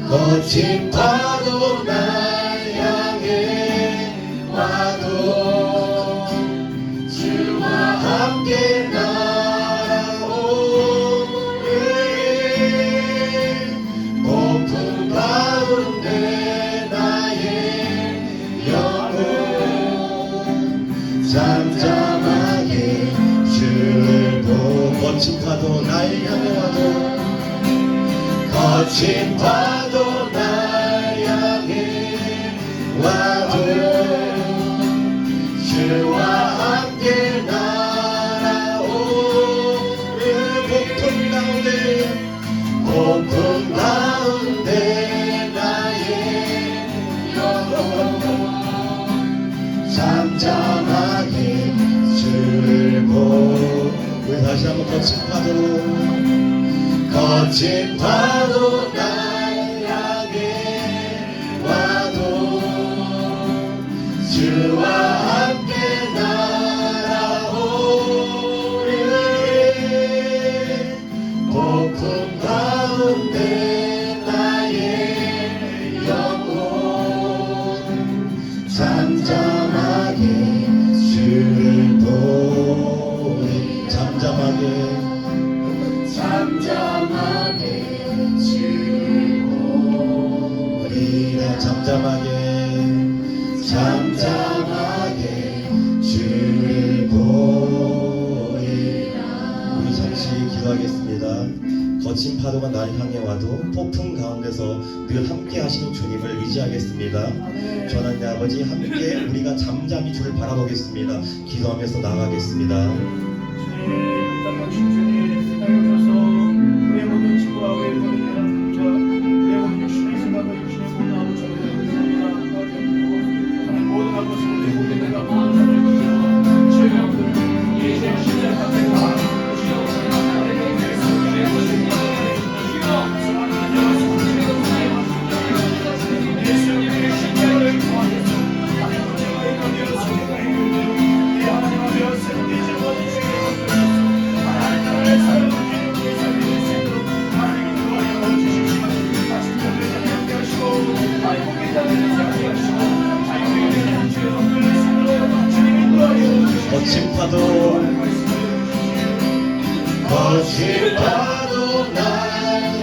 거친 파도 날 향해 와도 주와 함께 날아오르리. 폭풍 가운데 나의 영혼 잠잠하게 주를 보고 거친 파도 날 향해 와도 거친 파도 날 향해 와도 주와 함께 날아오르. 폭풍 가운데 나의 영혼 잠잠하게 주를 보고. 우리 다시 한번 거친 파도 날 향해 와도 주와 함께 날아오르리. 폭풍 가운데 나의 영혼 잠잠하게 주를 보리. 잠잠하게 주를 보리라. 잠잠하게 주를 보리라. 우리 잠시 기도하겠습니다. 거친 파도가 날 향해 와도 폭풍 가운데서 늘 함께 하시는 주님을 의지하겠습니다. 전하님 아버지, 함께 우리가 잠잠히 주를 바라보겠습니다. 기도하면서 나가겠습니다. 거친 파도 날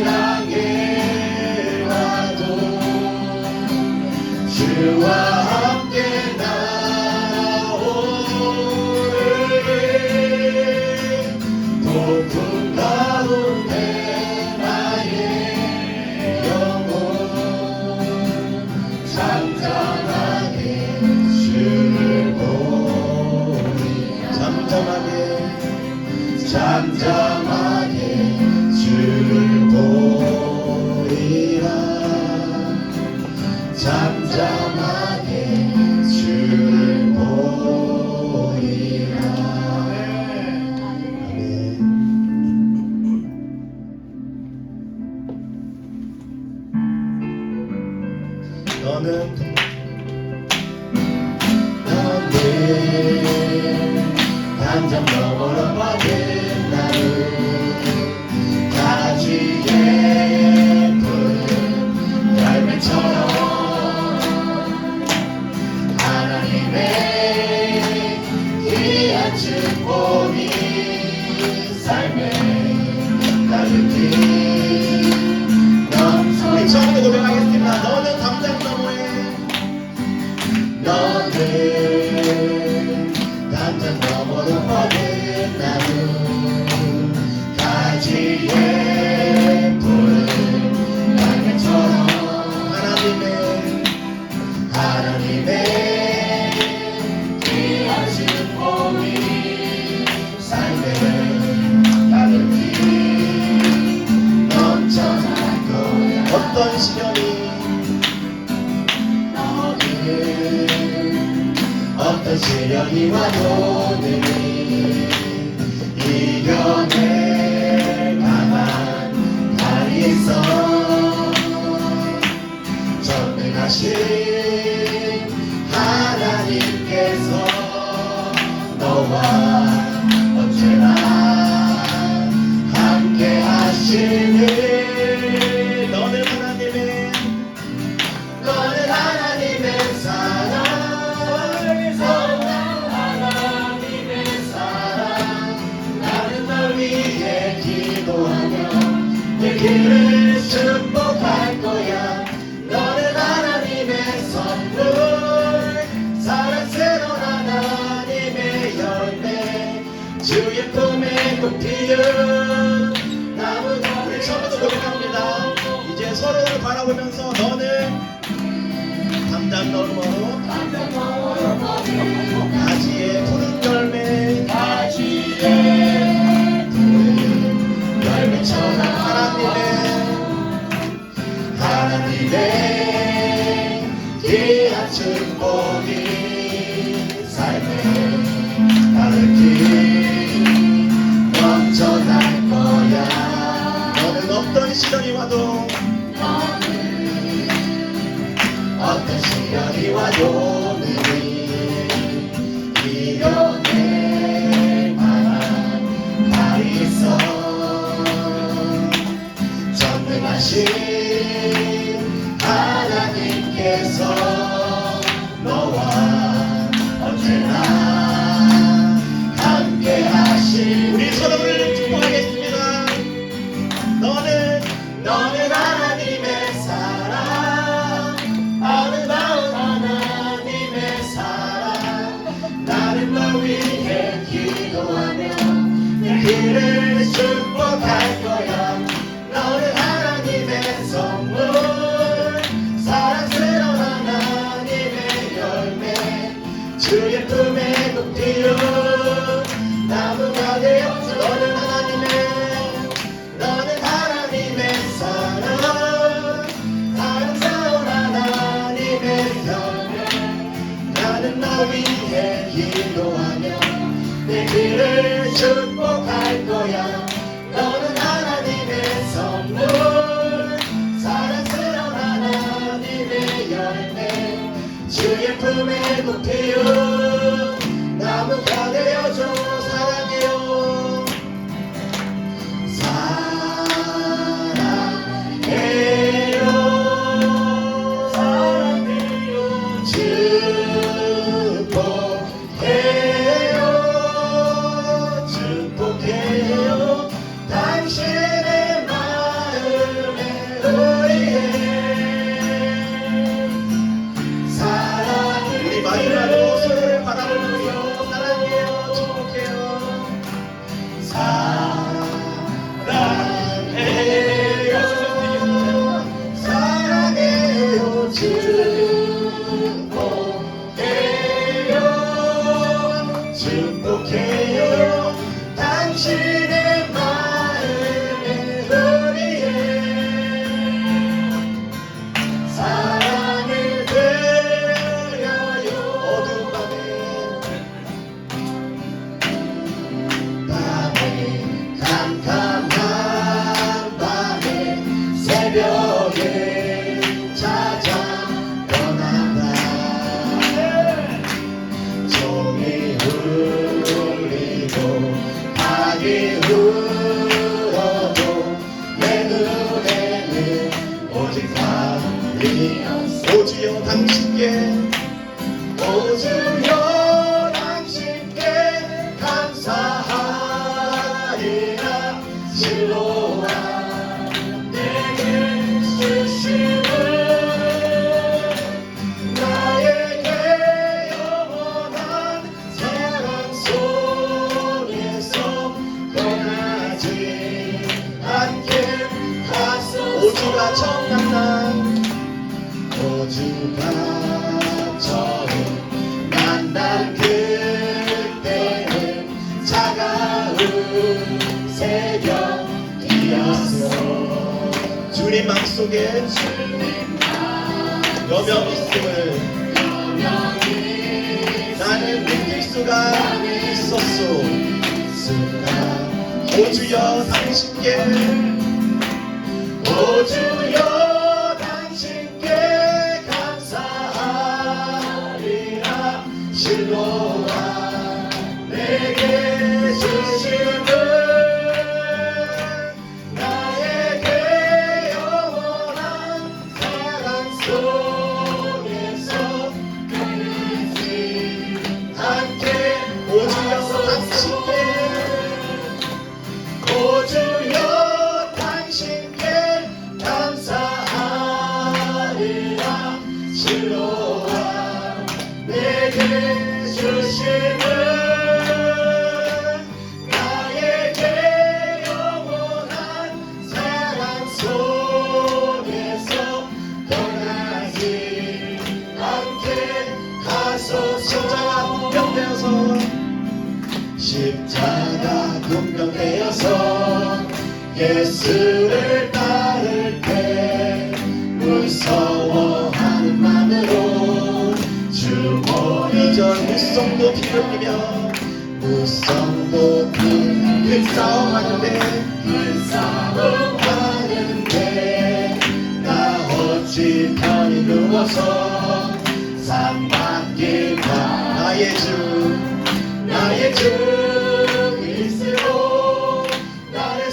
향해 와도 주와 함께 날아오르리. 폭풍 가운데 나의 영혼 잠잠하게 주를 보리. 잠잠하게 주를 보리라. 잠잠하게 주를 보리라. 아멘. 너는 단장 너머로 뻗은 나를 가지에 푸른 열매처럼 하나님의 귀한 축복이 삶에 가득히 넘쳐. 우리 처음으로 고백하겠습니다. 너는 담장 너머에 담장 너머로 뻗은 나무 가지에 푸른 열매처럼 하나님의 귀한 축복이 삶에 가득히 넘쳐날 거야. 어떤 시련이 어떤 시련이 와도 늘 이겨낼 강한 달이 있어. 전능하신 하나님께서 너와 언제나 함께 하시는 내 길을 축복할 거야. 너는 하나님의 선물, 사랑스러운 하나님의 열매, 주의 품에 꽃 피운 나무가. 우리 처음부터 노력합니다. 이제 서로를 바라보면서 너는 담장 너머로 가지에 푸른 열매, 가지에 푸른 열매처럼 하나님의 귀한 축복이 삶의 가득히 넘쳐날 거야. 너는 어떤 시련이 와도, 어떤 시련이 와도 이겨낼 만한 날이 있어. 전능하신 하나님께서 너와 언제나 함께 하시. 우리 서로를 축복하겠습니다. 너는 하나님의 사랑, 아름다운 하나님의 사랑. 나는 너 위해 기도하며 내 길을 축복할 거야. 너는 하나님의 선물, 사랑스러운 하나님의 열매, 주의 품에 꽃 피운 나무가 되어서. 너는 하나님의 사랑, 사랑스러운 하나님의 열매. 나는 너 위해 기도하며 내 길을 축복할 거야. 너는 하나님의 선물, 사랑스러운 하나님의 열매, 주의 품에 꽃 피운 나무가 되어줘. 사랑해요, 사랑해요, 사랑해요, 축복해요, 축복해요. 당신의 마음에 의해 사랑해. 우리 마지막으로 서로를 바라보면서 사랑해요, 축복해요, 사랑해요, 사랑해요, 축복해요, 축복해요. 당신의 마음에 의해 사랑을 드려요. 어두운 밤에 캄캄한 밤에 새벽에 찾아 떠난다. 종이 울리고 박이 울어도 내 눈에는 오직 밤이었어. 오주여 당신께, 오주여 당신께 감사하리라. 실로와 내게 주심을 나에게 영원한 사랑 속에서 떠나지 않게 하소서. 오주가 처음 만난, 오주가 처음 만난 그때는 차가운 새벽이었어. 주님 맘속에 여명 있음을 나는 느낄 수가 있었소. 오주여 당신께, 오주여 당신께 감사하리라. 실로와 내게 주심을 나에게 영원한 사랑 속에서 끊이지 않게. 오주여 당신께, 오주여 당신 십자가 군병되어서 예수를 따를 때 무서워하는 마음으로 주모 2절 무성도 피 흘리며 무성도 큰 싸움하는데 나 어찌 편히 누워서 상 받길까 나의 주 그리스도 나를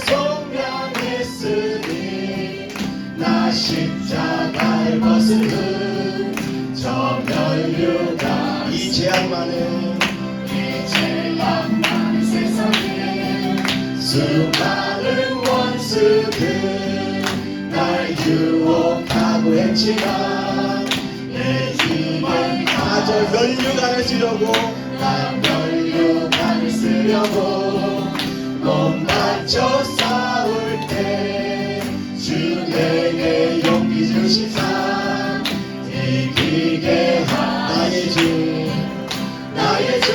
속량했으니 나 십자가를 벗은 저 멸류관 이 죄악 많은 세상에 수많은 원수들 날 유혹하고 했지만 내 힘을 가져 멸류관을 쓰려고 몸 바쳐 싸울 때 주 내게 용기 주시사 이기게 나의 주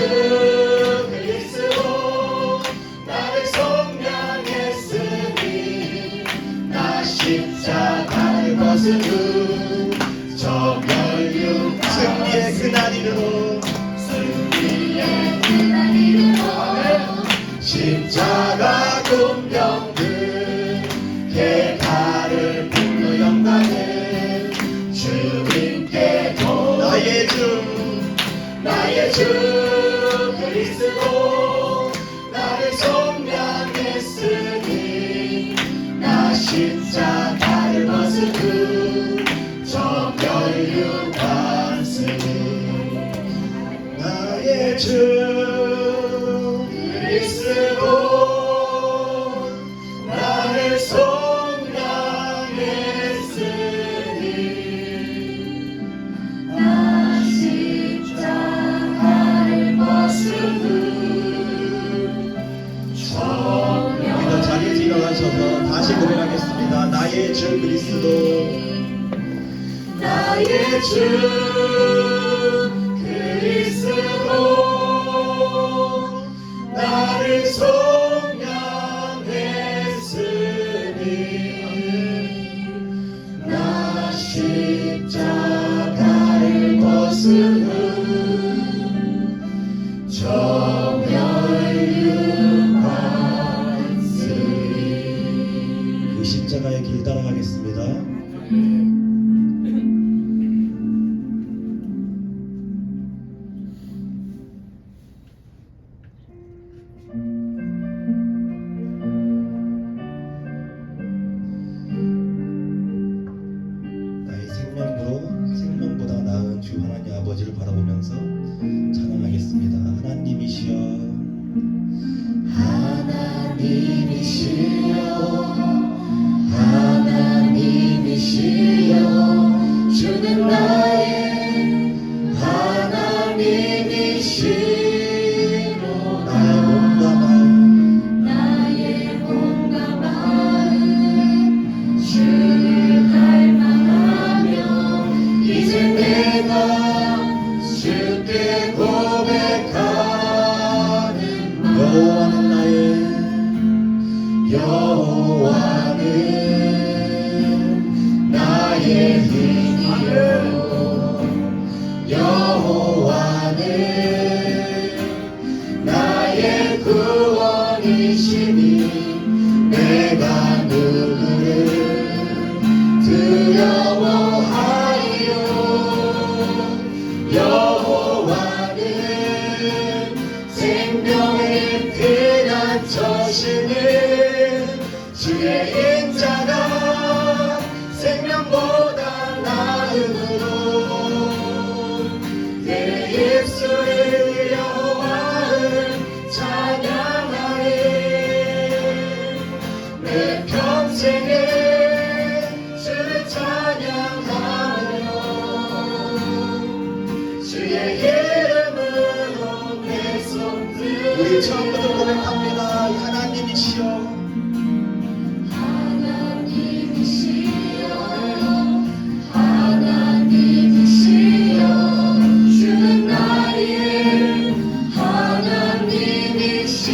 그리스도 나를 속량했으니 나 십자가를 벗은 저 멸류관 승리의 그날 이르러 십자가 군병들 개가를 분노 영광을 주님께 나의 주 그리스도 나를 속량했으니 나 십자가를 벗은 저 멸류관 승리 나의 주 그리스도 나를 속량했으니 나 십자가를 벗은 저 멸류관 자리에서 일어나셔서 다시 고백하겠습니다. 나의 주 그리스도 나의 주 그리스도 나를 속량했으니 나 십자가를 벗은 저 멸류관 쓰리 그 십자가의 길 따라가겠습니다. 생명보다 나은 주 하나님 아버지를 바라보면서 찬양하겠습니다. 하나님이시여 주는 나의 하나님이시로 나의 몸과 마음 주를 갈망하며 이제 내가 주께 고백하는 여호와는 나의 힘이요 여호와는 나의 구원이시니 내가 누구를 두려워하리요 여호와는 생명의 피난처시니 주의 인자가 생명보다 나음으로 내 입술을 여호와를 찬양하리 내 평생에 주를 찬양하며 주의 이름으로 내 손들 우리 처음부터 고백합니다. 하나님이시여 주는 나의 하나님이시여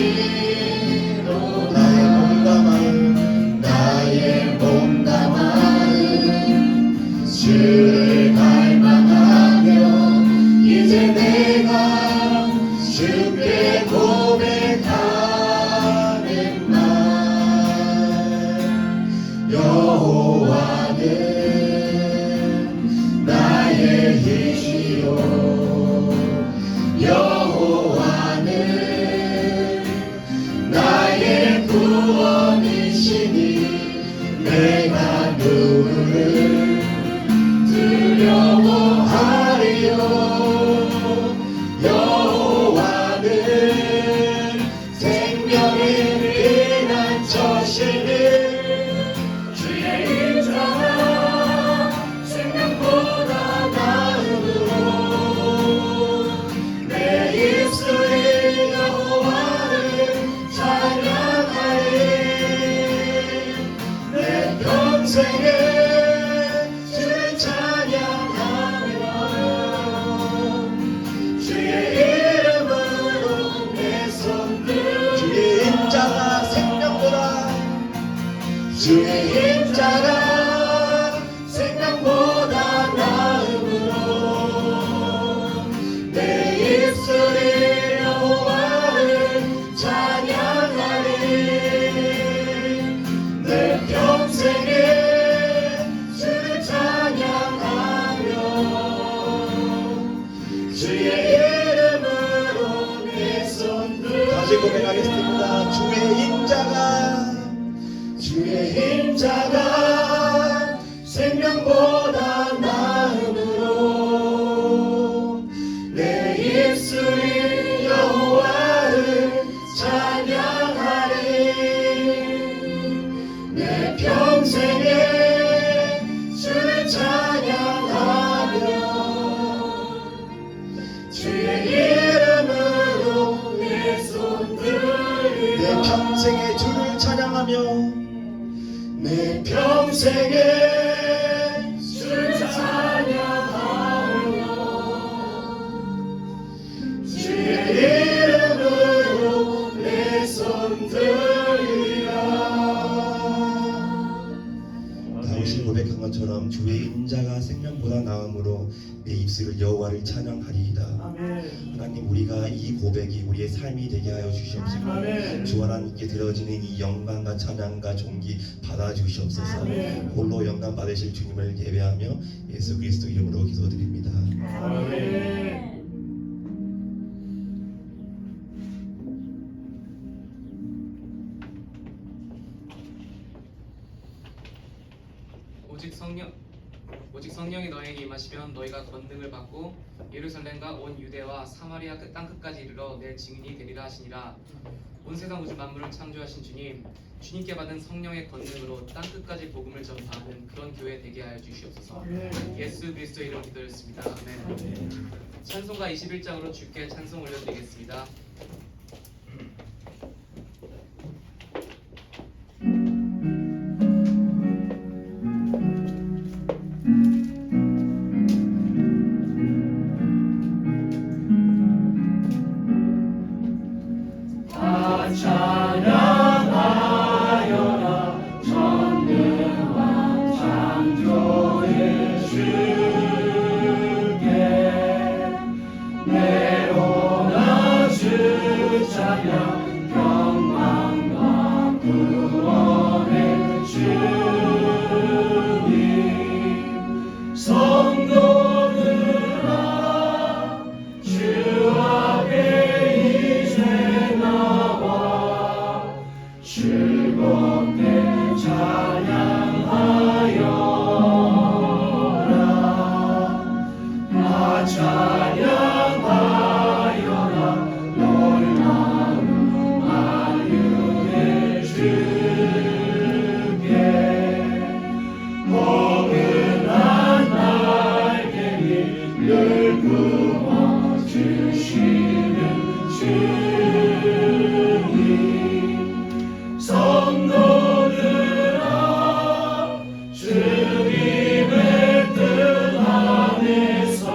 평생에 주를 찬양하며 주의 이름으로 내 손들 주의 인자가 생명보다 주의 인자가 생명보다 나음으로 내 입술이 여호와를 찬양하리 내 평생에 주를 찬양하며 주의 이름으로 내 손들 다시 고백하겠습니다. 주의 인자가 생명보다 나음으로 내 입술이 여호와를 찬양하리 내 평생에 주를 찬양하며 주의 이름으로 내 손들이라 내 평생에 주를 찬양하며 내 평생에 주를 찬양하며 주의 이름으로 내 손들이라 다윗이 고백한 것처럼 주의 인자가 생명보다 나음으로 내 입술을 여호와를 찬양하리이다. 아멘. 하나님 우리가 이 고백이 우리의 삶이 되게 하여 주시옵시고 아멘. 주 하나님께 드려지는 이 영광과 찬양과 존귀 받아주시옵소서. 아멘. 홀로 영광 받으실 주님을 예배하며 예수 그리스도 이름으로 기도드립니다. 아멘. 오직 성령이 너에게 임하시면 너희가 권능을 받고 예루살렘과 온 유대와 사마리아 끝 땅끝까지 이르러 내 증인이 되리라 하시니라. 온 세상 우주 만물을 창조하신 주님, 주님께 받은 성령의 권능으로 땅끝까지 복음을 전파하는 그런 교회 되게 하여 주시옵소서. 아멘. 예수 그리스도의 이름으로 기도했습니다. 아멘. 찬송가 21장으로 주께 찬송 올려드리겠습니다. 찬양하여라 전능한 창조의 주께 내로나 주 찬양 평강과 구원의 주님 성도들아 주 앞에 이제 나와 즐겁게 찬양하여라 다 찬양하여라 놀라운 만유의 주께 포근한 날개 위를 부어주시는 주님 성도들아 주님의 뜻 안에서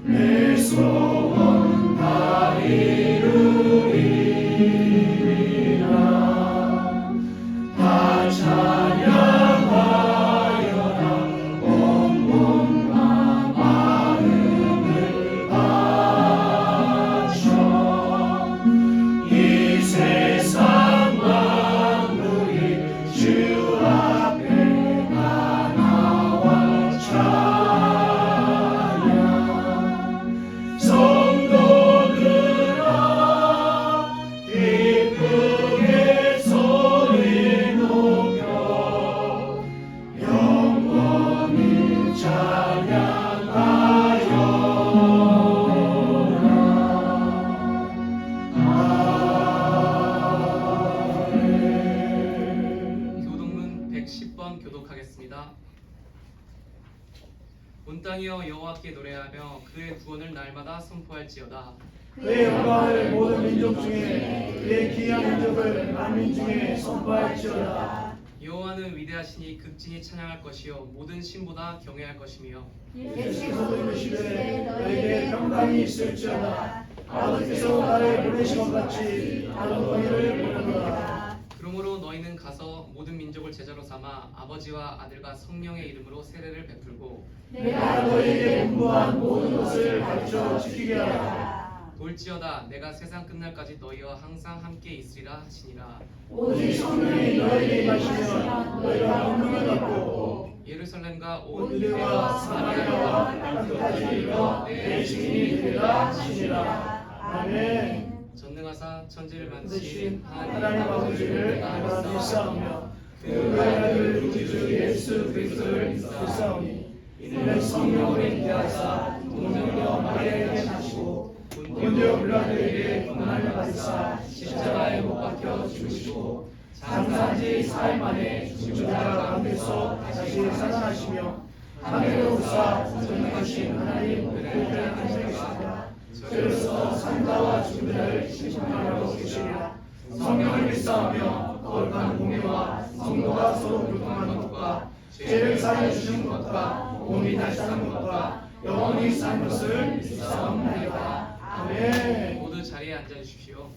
내 소원 다 이루리라 다 찬양하여라 온 몸과 마음을 바쳐 이 세상 만물이 주 앞에 다 나와 찬양 성도들아 기쁘게 소리 높여 영원히 찬양하여라 교독문 110번 교독하겠습니다. 온 땅이여 여호와께 노래하며 그의 구원을 날마다 선포할지어다. 그의 영광을 모든 민족 중에 그의 귀한 인적을 만민 중에 선포할지어다. 있으리라. 여호와는 위대하시니 극진히 찬양할 것이요 모든 신보다 경외할 것이며 예수께서 이르시되 너희에게 평강이 있을지어다. 아버지께서 나를 보내신 것 같이 나도 너희를 보내노라. 그러므로 너희는 가서 모든 민족을 제자로 삼아 아버지와 아들과 성령의 이름으로 세례를 베풀고 내가 너희에게 분부한 모든 것을 가르쳐 지키게 하라. 볼지어다 내가 세상 끝날까지 너희와 항상 함께 있으리라 하시니라. 오직 성령이 너희에게 임하시면 너희가 권능을 받고 예루살렘과 온 온 유대와 사마리아와 땅끝까지 이르러 내 증인이 되리라 하시니라. 아멘. 전능하사 천지를 만드신 만드신 하나님 아버지를 내가 믿사오며 그 아들 우리 주 예수 그리스도를 믿사오니 이는 성령으로 인도하사 동정녀 마리아에게 나시고 본디오 빌라도에게 고난을 받으사 십자가에 못 박혀 죽으시고 장사한 지 4일 만에 죽은 자 가운데서 다시 살아나시며 하늘로 오사 전능하신 하나님 우편에 앉으시니라. 저로서 산자와 죽은 자를 심판하러 계시리라. 성령을 믿사오며 거룩한 공예와 성도가 서로 교통하는 것과 죄를 사하여 주시는 것과 몸이 다시 사는 것과 영원히 사는 것을 믿사옵나이다. 아멘. 모두 자리에 앉아 주십시오.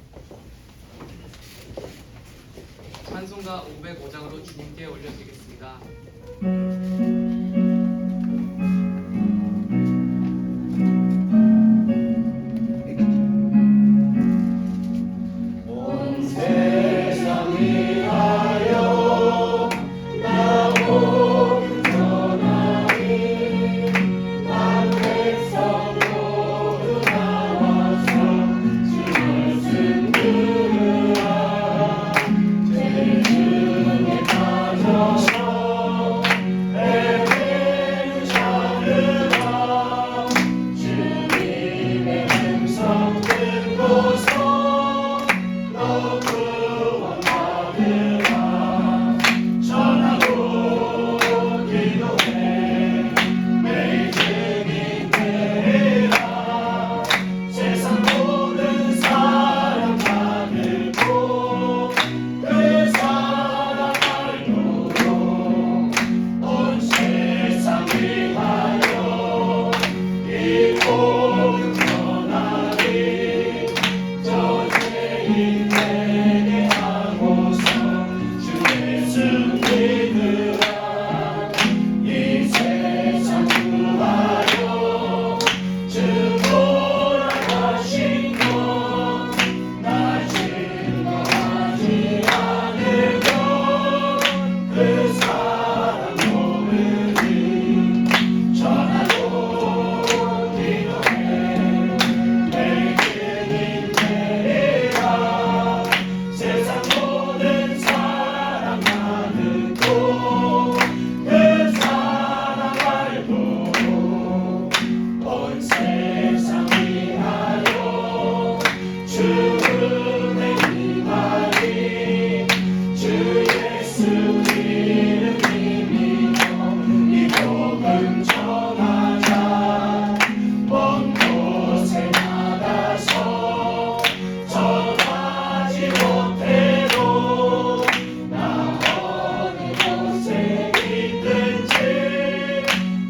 찬송가 505장으로 주님께 올려드리겠습니다. 온 세상 위하여 나오 전하니 난 백성 모두 나와서 주 말씀 들으라. 죄 중에 빠져서 에베는 찾으라. 주님의 음성 듣고서 너 구원받으라. 전하고 기도해 매일 증인 되라. 세상 모든 사랑 받고 그 사랑 알도록 온 세상 위하여 이 복음 전하리. 저 죄인 되게 하고서 주 예수 믿으라. 이 세상 구하여 주 돌아가신 것나 증거하지 않으면 그 사랑 모르니. 전하고 기도해 매일 증인 되리라. 세상 모든 사랑 받고 그 사랑 알고 온 세상 위하여 주 은혜 임하리. 주 예수 이름 믿으며 이 복음 전하자. 먼 곳에 나가서 전하지 못해도 나 어느 곳에 있든지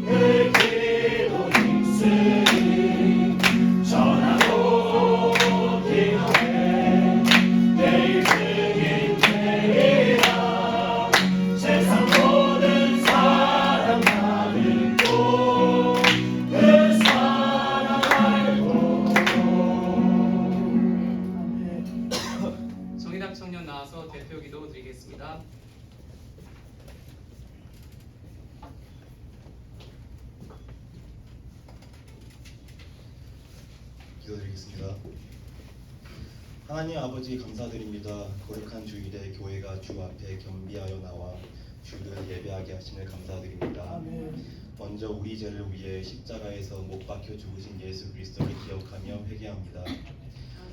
늘 기도 힘쓰리. 전하고 기도해 내일 증인 되리라. 세상 모든 사랑 받고 그 사랑 알고. 정의당 청년 나와서 대표 기도 드리겠습니다. 기도드리겠습니다. 하나님 아버지 감사드립니다. 거룩한 주일에 교회가 주 앞에 겸비하여 나와 주를 예배하게 하심을 감사드립니다. 먼저 우리 죄를 위해 십자가에서 못 박혀 죽으신 예수 그리스도를 기억하며 회개합니다.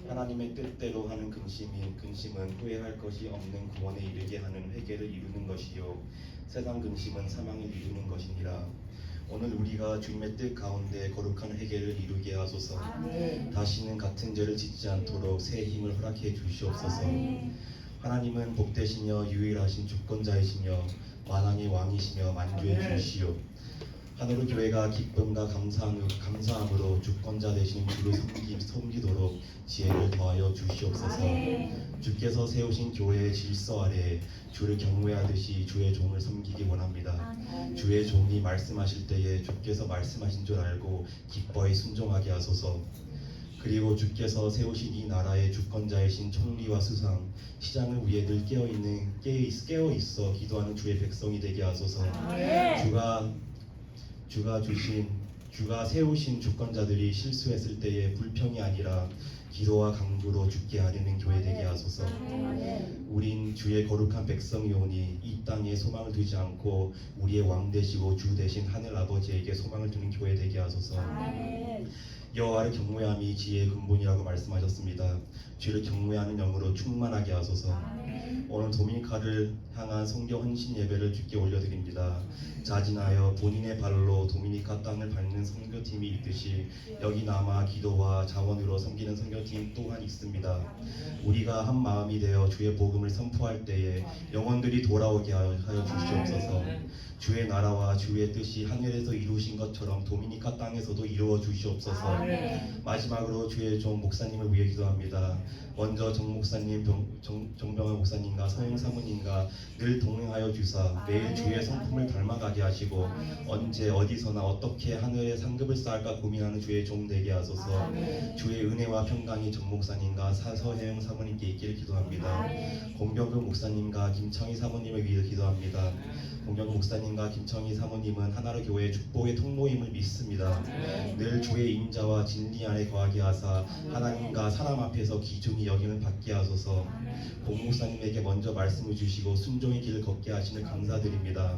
하나님의 뜻대로 하는 근심은 후회할 것이 없는 구원에 이르게 하는 회개를 이루는 것이요 세상 근심은 사망을 이루는 것이니라. 오늘 우리가 주님의 뜻 가운데 거룩한 회개를 이루게 하소서. 다시는 같은 죄를 짓지 않도록 새 힘을 허락해 주시옵소서. 하나님은 복되시며 유일하신 주권자이시며 만왕의 왕이시며 만주의 주시오. 하늘의 교회가 기쁨과 감사함으로 주권자 되시는 주를 섬기도록 지혜를 더하여 주시옵소서. 주께서 세우신 교회의 질서 아래 주를 경외하듯이 주의 종을 섬기기 원합니다. 주의 종이 말씀하실 때에 주께서 말씀하신 줄 알고 기뻐히 순종하게 하소서. 그리고 주께서 세우신 이 나라의 주권자이신 총리와 수상, 시장을 위해 늘 깨어 있어 기도하는 주의 백성이 되게 하소서. 주가 세우신 주권자들이 실수했을 때에 불평이 아니라 기도와 강구로 죽게 하려는 교회 되게 하소서. 우린 주의 거룩한 백성이오니 이 땅에 소망을 두지 않고 우리의 왕 되시고 주 되신 하늘 아버지에게 소망을 두는 교회 되게 하소서. 여호와를 경외함이 지혜의 근본이라고 말씀하셨습니다. 주를 경외하는 영으로 충만하게 하소서. 오늘 도미니카를 향한 성교 헌신 예배를 주께 올려드립니다. 자진하여 본인의 발로 도미니카 땅을 밟는 선교팀이 있듯이 여기 남아 기도와 자원으로 섬기는 선교팀 또한 있습니다. 우리가 한 마음이 되어 주의 복음을 선포할 때에 영혼들이 돌아오게 하여 주시옵소서. 주의 나라와 주의 뜻이 하늘에서 이루신 것처럼 도미니카 땅에서도 이루어 주시옵소서. 마지막으로 주의 종 목사님을 위해 기도합니다. 먼저 정 목사님, 정병환 목사님과 서영 사모님과 늘 동행하여 주사 매일 주의 성품을 닮아가게 하시고 언제 어디서나 어떻게 하늘의 상급을 쌓을까 고민하는 주의 종 되게 하소서. 주의 은혜와 평강이 정 목사님과 서혜영 사모님께 있기를 기도합니다. 공병근 목사님과 김창희 사모님을 위해 기도합니다. 공병근 목사님과 김창희 사모님은 하나로 교회의 축복의 통로임을 믿습니다. 늘 주의 인자와 진리 안에 거하게 하사 하나님과 사람 앞에서 귀중히 여김을 받게 하소서. 공 목사님에게 먼저 말씀을 주시고 순종의 길을 걷게 하시는 감사드립니다.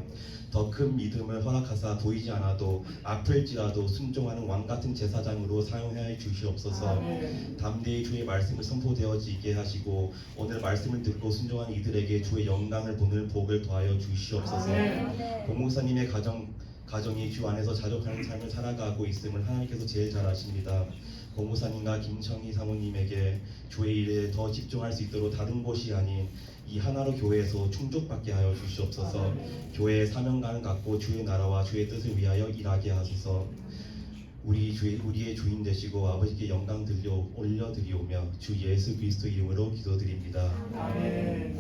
더 큰 믿음을 허락하사 보이지 않아도 아플지라도 순종하는 왕같은 제사장으로 사용하여 주시옵소서. 담대히 주의 말씀을 선포되어지게 하시고 오늘 말씀을 듣고 순종하는 이들에게 주의 영광을 보는 복을 더하여 주시옵소서. 공 목사님의 가정이 주 안에서 자족하는 삶을 살아가고 있음을 하나님께서 제일 잘 아십니다. 공무사님과 김청희 사모님에게 주의 일에 더 집중할 수 있도록 다른 곳이 아닌 이 하나로 교회에서 충족받게 하여 주시옵소서. 교회의 사명감을 갖고 주의 나라와 주의 뜻을 위하여 일하게 하소서. 우리의 주인 되시고 아버지께 영광 올려드리오며 주 예수 그리스도 이름으로 기도드립니다. 아멘.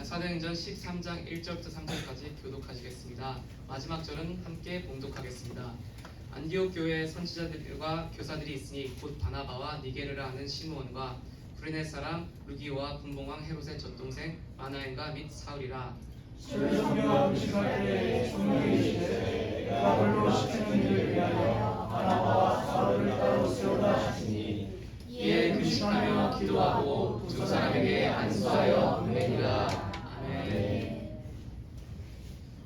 사도행전 13장 1절부터 3절까지 교독하시겠습니다. 마지막 절은 함께 봉독하겠습니다. 안디옥 교회에 선지자들과 교사들이 있으니 곧 바나바와 니게르라 하는 시므온과 구레네 사람 루기오와 분봉왕 헤롯의 젖동생 마나엔과 및 사울이라. 주의 성경과 음식할 때에 성령이 이르시되 내가 홀로 시키는 일을 위하여 바나바와 사울을 따로 세우라 하시니 이에 금식하며 기도하고 두 사람에게 안수하여 은혜니라. 아멘.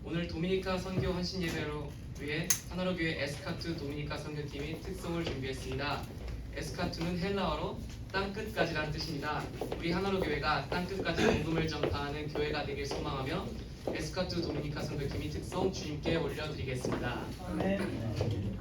오늘 도미니카 선교 헌신 예배로 위해 하나로 교회 에스카투 도미니카 선교팀이 특송을 준비했습니다. 에스카투는 헬라어로 땅끝까지라는 뜻입니다. 우리 하나로 교회가 땅끝까지 복음을 전파하는 교회가 되길 소망하며 에스카투 도미니카 선교팀이 특송 주님께 올려드리겠습니다. 아멘.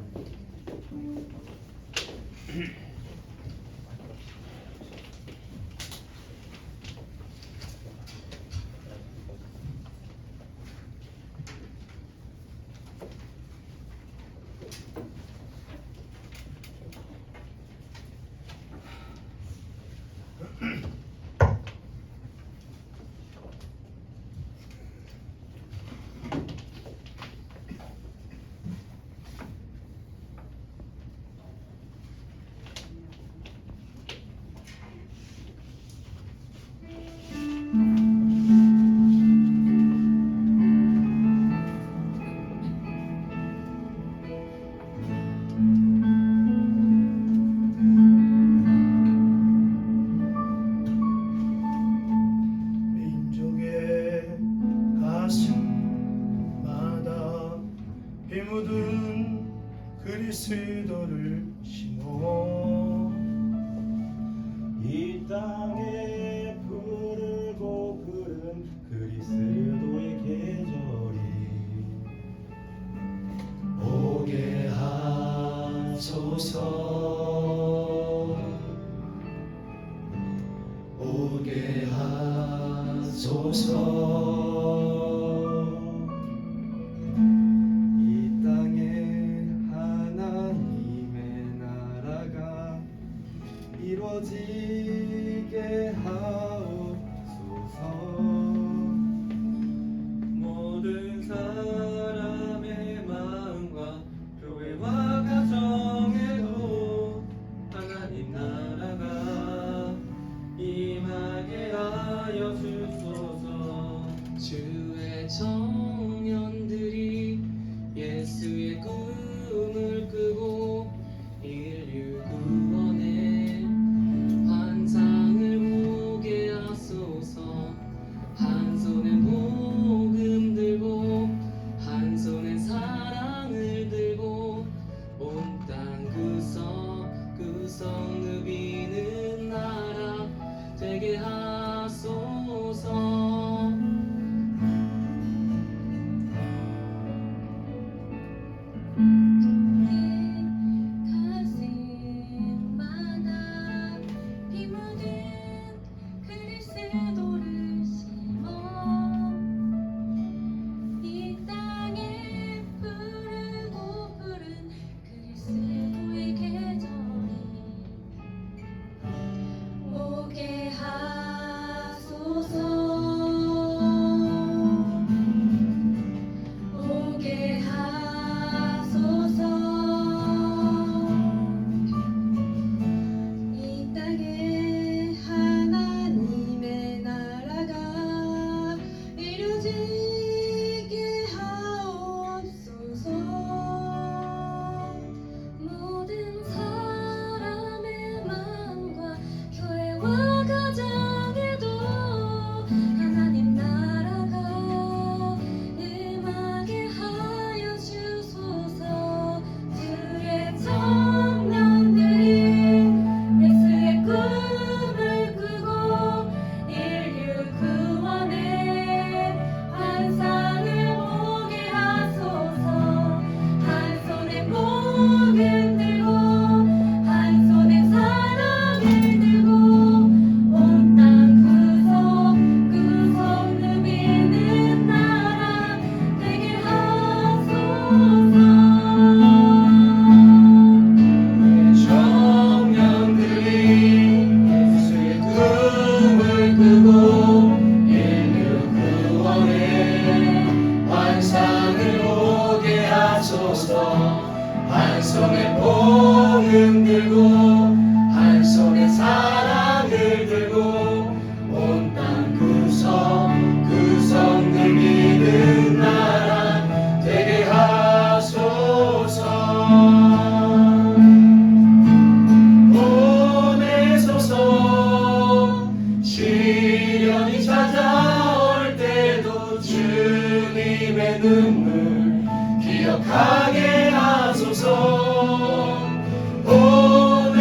그리스도를 심어 이 땅에 푸르고 푸른 그리스도의 계절이 오게 하소서 오게 하소서 이 땅에 하나님의 나라가 이루어지게 하옵소서 모든 사람의 마음과 교회와 가정에도 하나님 나라가 임하게 하여 주소서 주의 청년들이 예수의 꿈을 끄고 인류 구원의 환상을 보게 하소서 한 손에 복음 들고 한 손에 사랑을 들고 온 땅 구석구석 누비는 나라 되게 하소서 가슴마다 피 묻은 그리스도를 심어 이 땅에 푸르고 푸른 그리스도의 계절이 오게 하소서 오게 하소서 이 땅에 하나님의 나라가 이루어지게 하옵소서 모든 사람의 마음과 교회와 가정에도 하나님 나라가 임하게 하여 주소서 주의 청년들이 예수의 꿈을 꾸고 인류 구원의 환상을 보게 하소서 한 손에 복음 들고 한 손에 사랑을 들고 온 땅 구석구석 누비는 나라 되게 하소서 청년들이 예수의 꿈을 꾸고 인류 구원의 환상을 보게 하소서 한 손에 복음 들고 한 손에 사랑을 들고 온 땅 구석구석 누비는 나라 되게 하소서 보내소서 시련이 찾아올 때도 주님의 눈물 기억하게 하소서 보내소서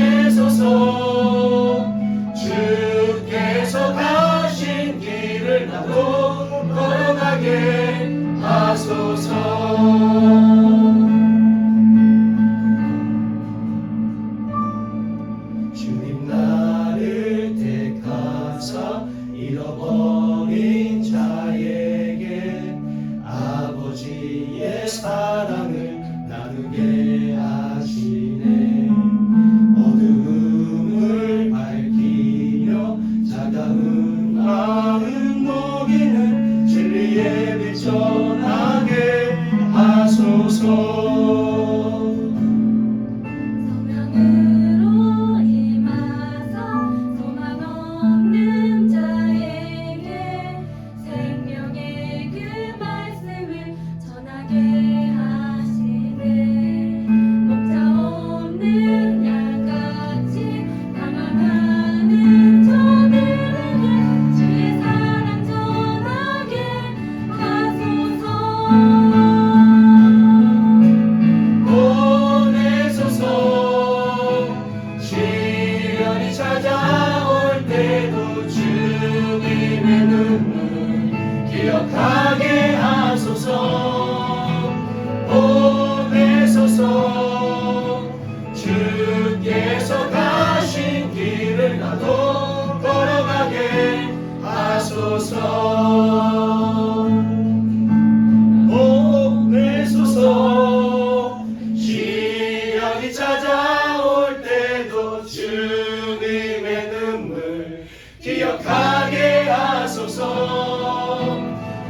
시련이 찾아올 때도 주님의 눈물 기억하게 하소서.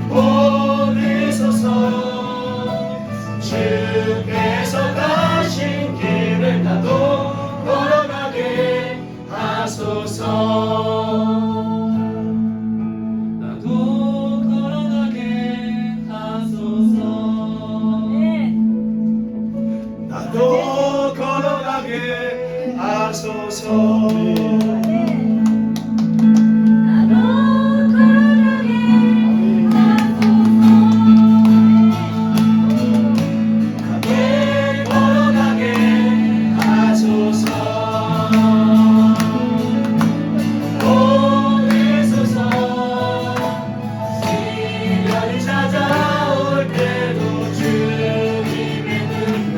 보내소서. 주께서 가신 길을 나도 걸어가게 하소서. 나도 걸어가게 하소서. 나도 걸어가게 하소서. 나도 걸어가게 하소서. 보내소서. 시련이 찾아올 때도 주님의 눈물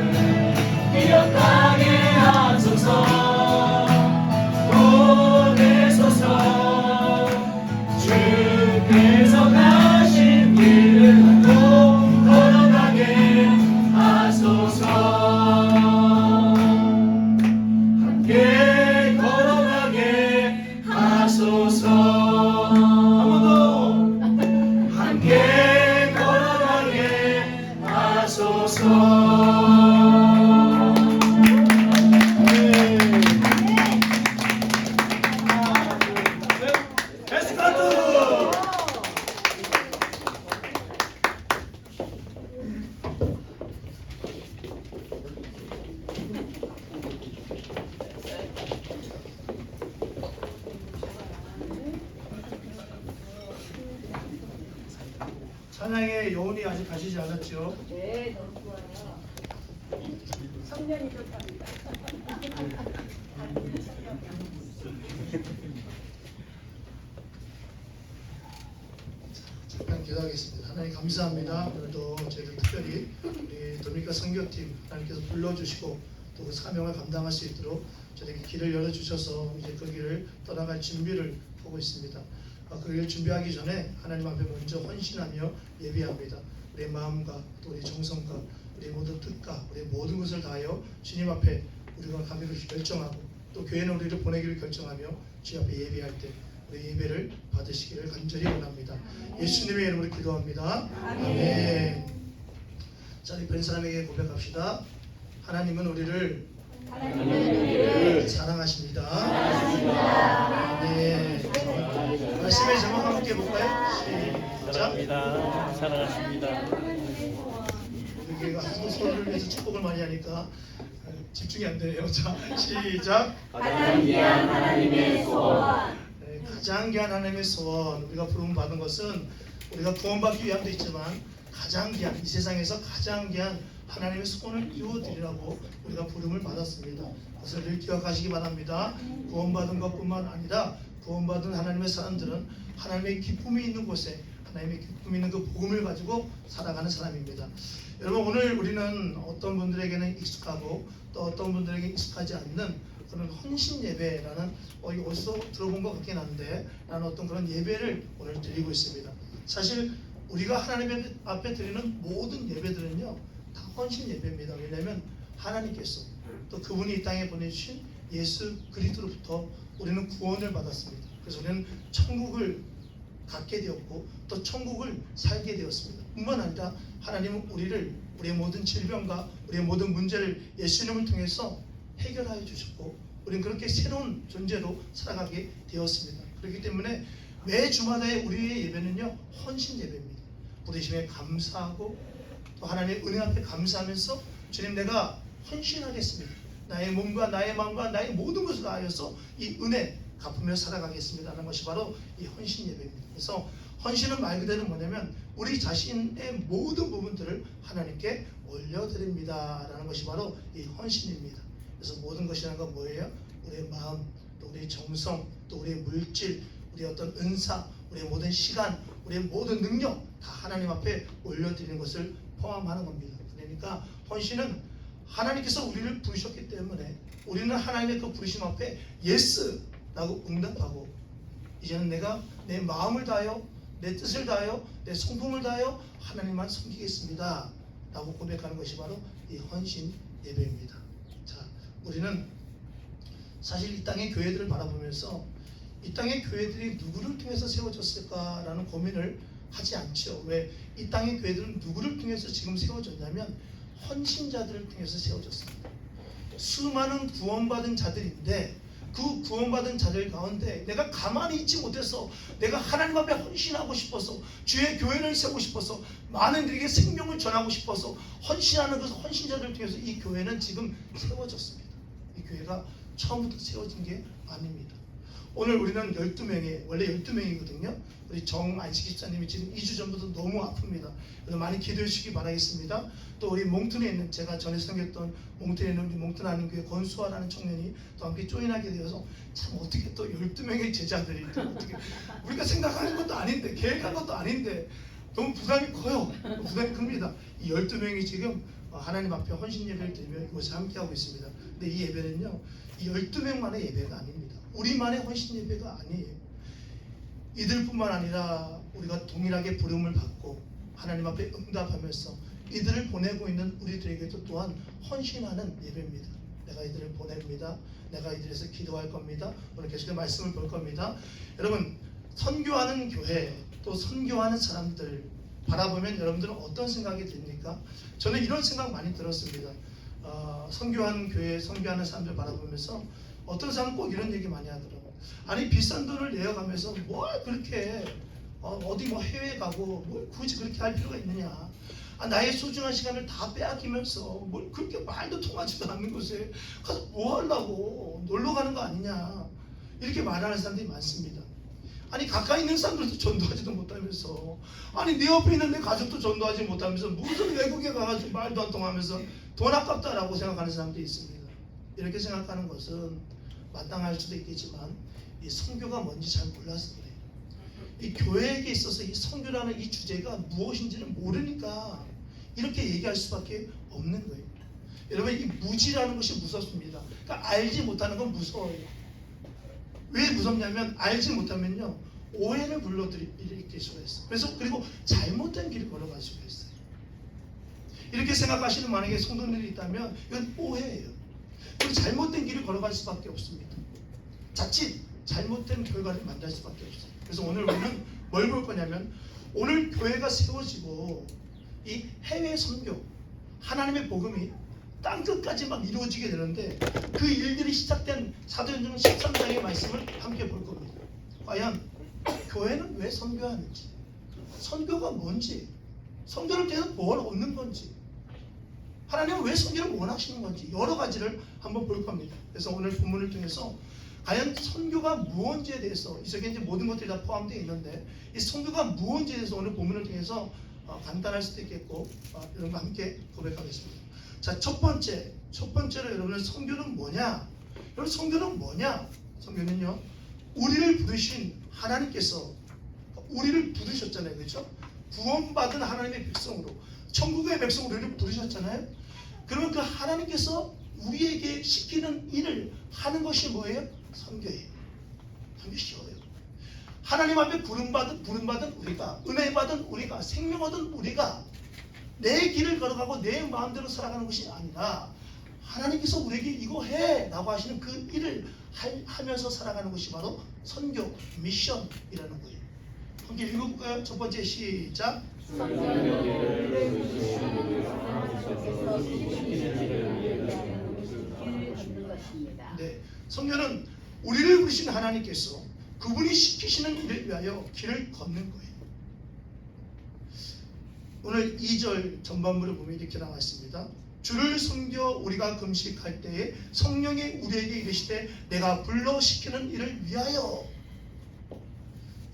기억하게 하소서. 보내소서. 주께서 가신 길을 나도 걸어가게 하소서. 함께 걸어가게 하소서. 한 번 더. 함께 걸어가게 하소서. 에스카트. 찬양의 여운이 아직 가시지 않았죠? 네, 너무 좋아요. 성년이 좋답니다. 잠깐 기도하겠습니다. 하나님 감사합니다. 오늘도 저희들 특별히 우리 도미니카 선교팀 하나님께서 불러주시고 또 그 사명을 감당할 수 있도록 저에게 길을 열어주셔서 이제 그 길을 떠나갈 준비를 하고 있습니다. 그 길을 준비하기 전에 하나님 앞에 먼저 헌신하며 예비합니다. 우리의 마음과 또 우리 정성과 우리 모든 뜻과 우리 모든 것을 다하여 주님 앞에 우리가 가기를 결정하고 또 교회는 우리를 보내기를 결정하며 주님 앞에 예비할 때 우리 예배를 받으시기를 간절히 원합니다. 예수님의 이름으로 기도합니다. 아멘. 자, 우리 ven 사람에게 고백합시다. 하나님은 우리를 사랑하십니다. 아멘. 말씀의 제목 함께 해볼까요? 시작. 사랑하십니다. 우리가 소리를 위해서 축복을 많이 하니까 집중이 안 되네요. 자, 시작. 가장 귀한 하나님의 소원. 네, 가장 귀한 하나님의 소원. 우리가 부름 받은 것은 우리가 구원받기 위함도 있지만 가장 귀한 이 세상에서 가장 귀한 하나님의 소원을 이루어드리라고 우리가 부름을 받았습니다. 그것을 늘 기억하시기 바랍니다. 구원받은 것뿐만 아니라 구원받은 하나님의 사람들은 하나님의 기쁨이 있는 곳에 하나님의 기쁨이 있는 그 복음을 가지고 살아가는 사람입니다. 여러분, 오늘 우리는 어떤 분들에게는 익숙하고 또 어떤 분들에게 익숙하지 않는 그런 헌신 예배라는 이거 어디서 들어본 것 같긴 한데 라는 어떤 그런 예배를 오늘 드리고 있습니다. 사실 우리가 하나님 앞에 드리는 모든 예배들은요 다 헌신 예배입니다. 왜냐하면 하나님께서 또 그분이 이 땅에 보내주신 예수 그리스도로부터 우리는 구원을 받았습니다. 그래서 우리는 천국을 갖게 되었고 또 천국을 살게 되었습니다. 뿐만 아니라 하나님은 우리의 모든 질병과 우리의 모든 문제를 예수님을 통해서 해결하여 주셨고 우리는 그렇게 새로운 존재로 살아가게 되었습니다. 그렇기 때문에 매 주마다의 우리의 예배는요 헌신 예배입니다. 부르심에 감사하고 또 하나님의 은혜 앞에 감사하면서 주님, 내가 헌신하겠습니다. 나의 몸과 나의 마음과 나의 모든 것을 다하여서 이 은혜 갚으며 살아가겠습니다 하는 것이 바로 이 헌신 예배입니다. 그래서 헌신은 말 그대로 뭐냐면 우리 자신의 모든 부분들을 하나님께 올려드립니다 라는 것이 바로 이 헌신입니다. 그래서 모든 것이라는 건 뭐예요? 우리의 마음, 또 우리의 정성, 또 우리의 물질, 우리의 어떤 은사, 우리의 모든 시간, 우리의 모든 능력 다 하나님 앞에 올려드리는 것을 포함하는 겁니다. 그러니까 헌신은 하나님께서 우리를 부르셨기 때문에 우리는 하나님의 그 부르심 앞에 예스라고 응답하고 이제는 내가 내 마음을 다하여 내 뜻을 다하여 내 성품을 다하여 하나님만 섬기겠습니다 라고 고백하는 것이 바로 이 헌신 예배입니다. 자, 우리는 사실 이 땅의 교회들을 바라보면서 이 땅의 교회들이 누구를 통해서 세워졌을까라는 고민을 하지 않죠. 왜? 이 땅의 교회들은 누구를 통해서 지금 세워졌냐면 헌신자들을 통해서 세워졌습니다. 수많은 구원받은 자들인데 그 구원받은 자들 가운데 내가 가만히 있지 못해서 내가 하나님 앞에 헌신하고 싶어서 주의 교회를 세우고 싶어서 많은 이들에게 생명을 전하고 싶어서 헌신하는 그 헌신자들을 통해서 이 교회는 지금 세워졌습니다. 이 교회가 처음부터 세워진 게 아닙니다. 오늘 우리는 12명에 원래 12명이거든요. 우리 정안식 집사님이 지금 2주 전부터 너무 아픕니다. 그래서 많이 기도해 주시기 바라겠습니다. 또 우리 몽튼에 있는 제가 전에 섬겼던 몽튼에 있는 우리 몽튼 하는교회 권수아라는 청년이 또 함께 조인하게 되어서 참 어떻게 또 12명의 제자들이 또 어떻게 우리가 생각하는 것도 아닌데 계획한 것도 아닌데 너무 부담이 커요. 부담이 큽니다. 이 12명이 지금 하나님 앞에 헌신 예배를 드리며 이곳에 함께하고 있습니다. 근데 이 예배는요, 이 12명만의 예배가 아닙니다. 우리만의 헌신 예배가 아니에요. 이들뿐만 아니라 우리가 동일하게 부름을 받고 하나님 앞에 응답하면서 이들을 보내고 있는 우리들에게도 또한 헌신하는 예배입니다. 내가 이들을 보냅니다. 내가 이들에서 기도할 겁니다. 오늘 계속해서 말씀을 볼 겁니다. 여러분, 선교하는 교회 또 선교하는 사람들 바라보면 여러분들은 어떤 생각이 듭니까? 저는 이런 생각 많이 들었습니다. 선교하는 교회, 선교하는 사람들 바라보면서 어떤 사람은 꼭 이런 얘기 많이 하더라고요. 아니 비싼 돈을 내어가면서 뭘 그렇게 어디 뭐 해외 가고 뭘 굳이 그렇게 할 필요가 있느냐. 나의 소중한 시간을 다 빼앗기면서 뭘 그렇게 말도 통하지도 않는 곳에 가서 뭐 하려고 놀러 가는 거 아니냐. 이렇게 말하는 사람들이 많습니다. 아니 가까이 있는 사람들도 전도하지도 못하면서 아니 내 옆에 있는 내 가족도 전도하지 못하면서 무슨 외국에 가가지고 말도 안 통하면서 돈 아깝다라고 생각하는 사람들이 있습니다. 이렇게 생각하는 것은 마땅할 수도 있겠지만 이 선교가 뭔지 잘 몰라서 그래요. 이 교회에게 있어서 이 선교라는 이 주제가 무엇인지는 모르니까 이렇게 얘기할 수밖에 없는 거예요. 여러분 이 무지라는 것이 무섭습니다. 그러니까 알지 못하는 건 무서워요. 왜 무섭냐면 알지 못하면요 오해를 불러일으킬 수가 있어요. 그래서 그리고 잘못된 길을 걸어갈 수가 있어요. 이렇게 생각하시는 만약에 성도들이 있다면 이건 오해예요. 그리고 잘못된 길을 걸어갈 수밖에 없습니다. 자칫 잘못된 결과를 만날 수밖에 없어요. 그래서 오늘 우리는 뭘 볼 거냐면 오늘 교회가 세워지고 이 해외 선교 하나님의 복음이 땅끝까지 막 이루어지게 되는데 그 일들이 시작된 사도행전 13장의 말씀을 함께 볼 겁니다. 과연 교회는 왜 선교하는지, 선교가 뭔지, 선교를 통해서 뭘 얻는 건지, 하나님은 왜 선교를 원하시는 건지 여러 가지를 한번 볼 겁니다. 그래서 오늘 본문을 통해서 과연 선교가 무엇인지에 대해서 이 속에 이제 모든 것들이 다 포함되어 있는데 이 선교가 무엇인지에 대해서 오늘 본문을 통해서 간단할 수도 있겠고 이런 거 함께 고백하겠습니다. 자, 첫 번째로 여러분은 선교는 뭐냐? 여러분 선교는 뭐냐? 선교는요 우리를 부르신 하나님께서 우리를 부르셨잖아요, 그렇죠? 구원받은 하나님의 백성으로 천국의 백성으로 우리를 부르셨잖아요. 그러면 그 하나님께서 우리에게 시키는 일을 하는 것이 뭐예요? 선교예요. 선교 쉬워요. 하나님 앞에 부름받은 우리가, 은혜 받은 우리가, 생명 얻은 우리가 내 길을 걸어가고 내 마음대로 살아가는 것이 아니라 하나님께서 우리에게 이거 해 라고 하시는 그 일을 하면서 살아가는 것이 바로 선교, 미션이라는 거예요. 함께 읽어볼까요? 첫 번째 시작. 네, 선교는 우리를 부르신 하나님께서 그분이 시키시는 일을 위하여 길을 걷는 거예요. 오늘 2절 전반부를 보면 이렇게 나와 있습니다. 주를 섬겨 우리가 금식할 때에 성령이 우리에게 이르시되 내가 불러 시키는 일을 위하여.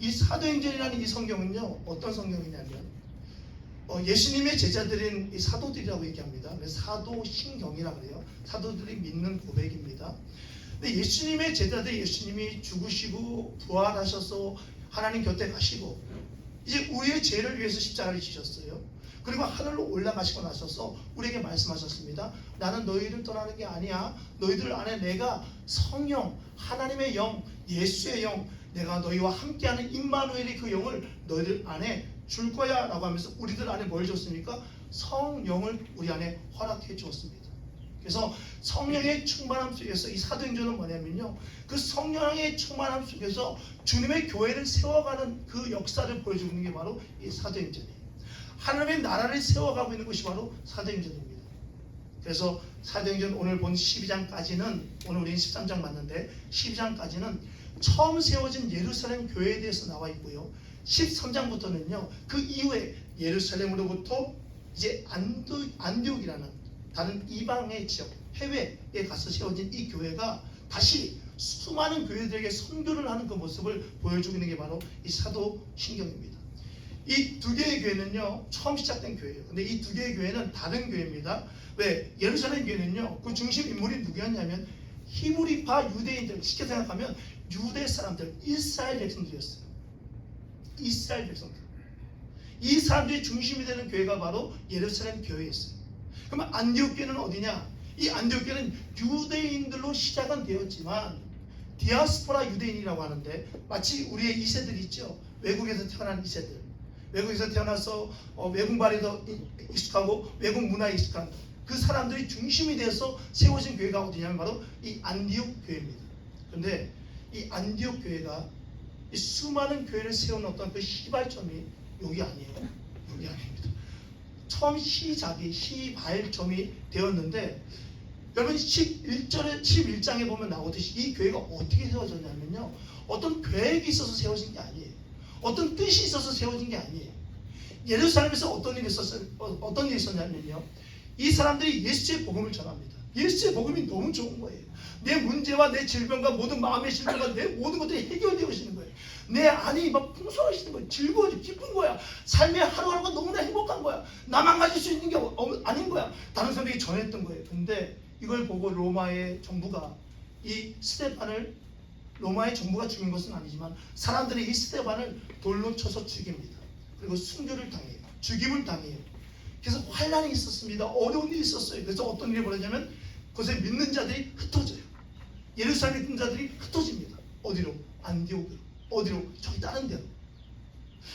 이 사도행전이라는 이 성경은요 어떤 성경이냐면 예수님의 제자들인 이 사도들이라고 얘기합니다. 사도신경이라고 그래요. 사도들이 믿는 고백입니다. 근데 예수님의 제자들, 예수님이 죽으시고 부활하셔서 하나님 곁에 가시고 이제 우리의 죄를 위해서 십자가를 지셨어요. 그리고 하늘로 올라가시고 나셔서 우리에게 말씀하셨습니다. 나는 너희를 떠나는 게 아니야. 너희들 안에 내가 성령, 하나님의 영, 예수의 영, 내가 너희와 함께하는 임마누엘의 그 영을 너희들 안에 줄 거야 라고 하면서 우리들 안에 뭘 줬습니까? 성령을 우리 안에 허락해 주었습니다. 그래서 성령의 충만함 속에서 이 사도행전은 뭐냐면요, 그 성령의 충만함 속에서 주님의 교회를 세워가는 그 역사를 보여주는 게 바로 이 사도행전이에요. 하나님의 나라를 세워가고 있는 것이 바로 사도행전입니다. 그래서 사도행전 오늘 본 12장까지는, 오늘 우리는 13장 맞는데 12장까지는 처음 세워진 예루살렘 교회에 대해서 나와 있고요, 13장부터는요 그 이후에 예루살렘으로부터 이제 안디옥이라는 다른 이방의 지역, 해외에 가서 세워진 이 교회가 다시 수많은 교회들에게 선교를 하는 그 모습을 보여주고 있는 게 바로 이 사도신경입니다. 이 두 개의 교회는요 처음 시작된 교회예요. 근데 이 두 개의 교회는 다른 교회입니다. 왜? 예루살렘 교회는요 그 중심 인물이 누구였냐면 히브리파 유대인들, 쉽게 생각하면 유대 사람들, 이스라엘 백성들이었어요. 이스라엘 백성들. 이 사람들이 중심이 되는 교회가 바로 예루살렘 교회였어요. 그러면 안디옥 교회는 어디냐? 이 안디옥 교회는 유대인들로 시작은 되었지만 디아스포라 유대인이라고 하는데, 마치 우리의 2세들 있죠. 외국에서 태어난 2세들. 외국에서 태어나서 외국 말에 더 익숙하고 외국 문화에 익숙한 그 사람들이 중심이 돼서 세워진 교회가 어디냐면 바로 이 안디옥 교회입니다. 그런데 이 안디옥 교회가 이 수많은 교회를 세운 어떤 그 시발점이 여기 아니에요. 여기 아닙니다. 처음 시발점이 되었는데, 여러분 11장에 보면 나오듯이 이 교회가 어떻게 세워졌냐면요, 어떤 계획이 있어서 세워진 게 아니에요. 어떤 뜻이 있어서 세워진 게 아니에요. 예루살렘에서 어떤 일이 있었냐면요, 이 사람들이 예수의 복음을 전합니다. 예수의 복음이 너무 좋은 거예요. 내 문제와 내 질병과 모든 마음의 질병과 내 모든 것들이 해결되어지는 거예요. 내 안이 막 풍성하시는 거예요. 즐거워지고 기쁜 거야. 삶의 하루하루가 너무나 행복한 거야. 나만 가질 수 있는 게 아닌 거야. 다른 사람들이 전했던 거예요. 근데 이걸 보고 로마의 정부가 이 스데반을, 로마의 정부가 죽인 것은 아니지만 사람들이 이 스데반을 돌로 쳐서 죽입니다. 그리고 순교를 당해요. 죽임을 당해요. 그래서 환란이 있었습니다. 어려운 일이 있었어요. 그래서 어떤 일이 벌어지냐면 그것에 믿는 자들이 흩어져요. 예루살렘 믿는 자들이 흩어집니다. 어디로? 안디옥으로. 어디로? 저기 다른 데로.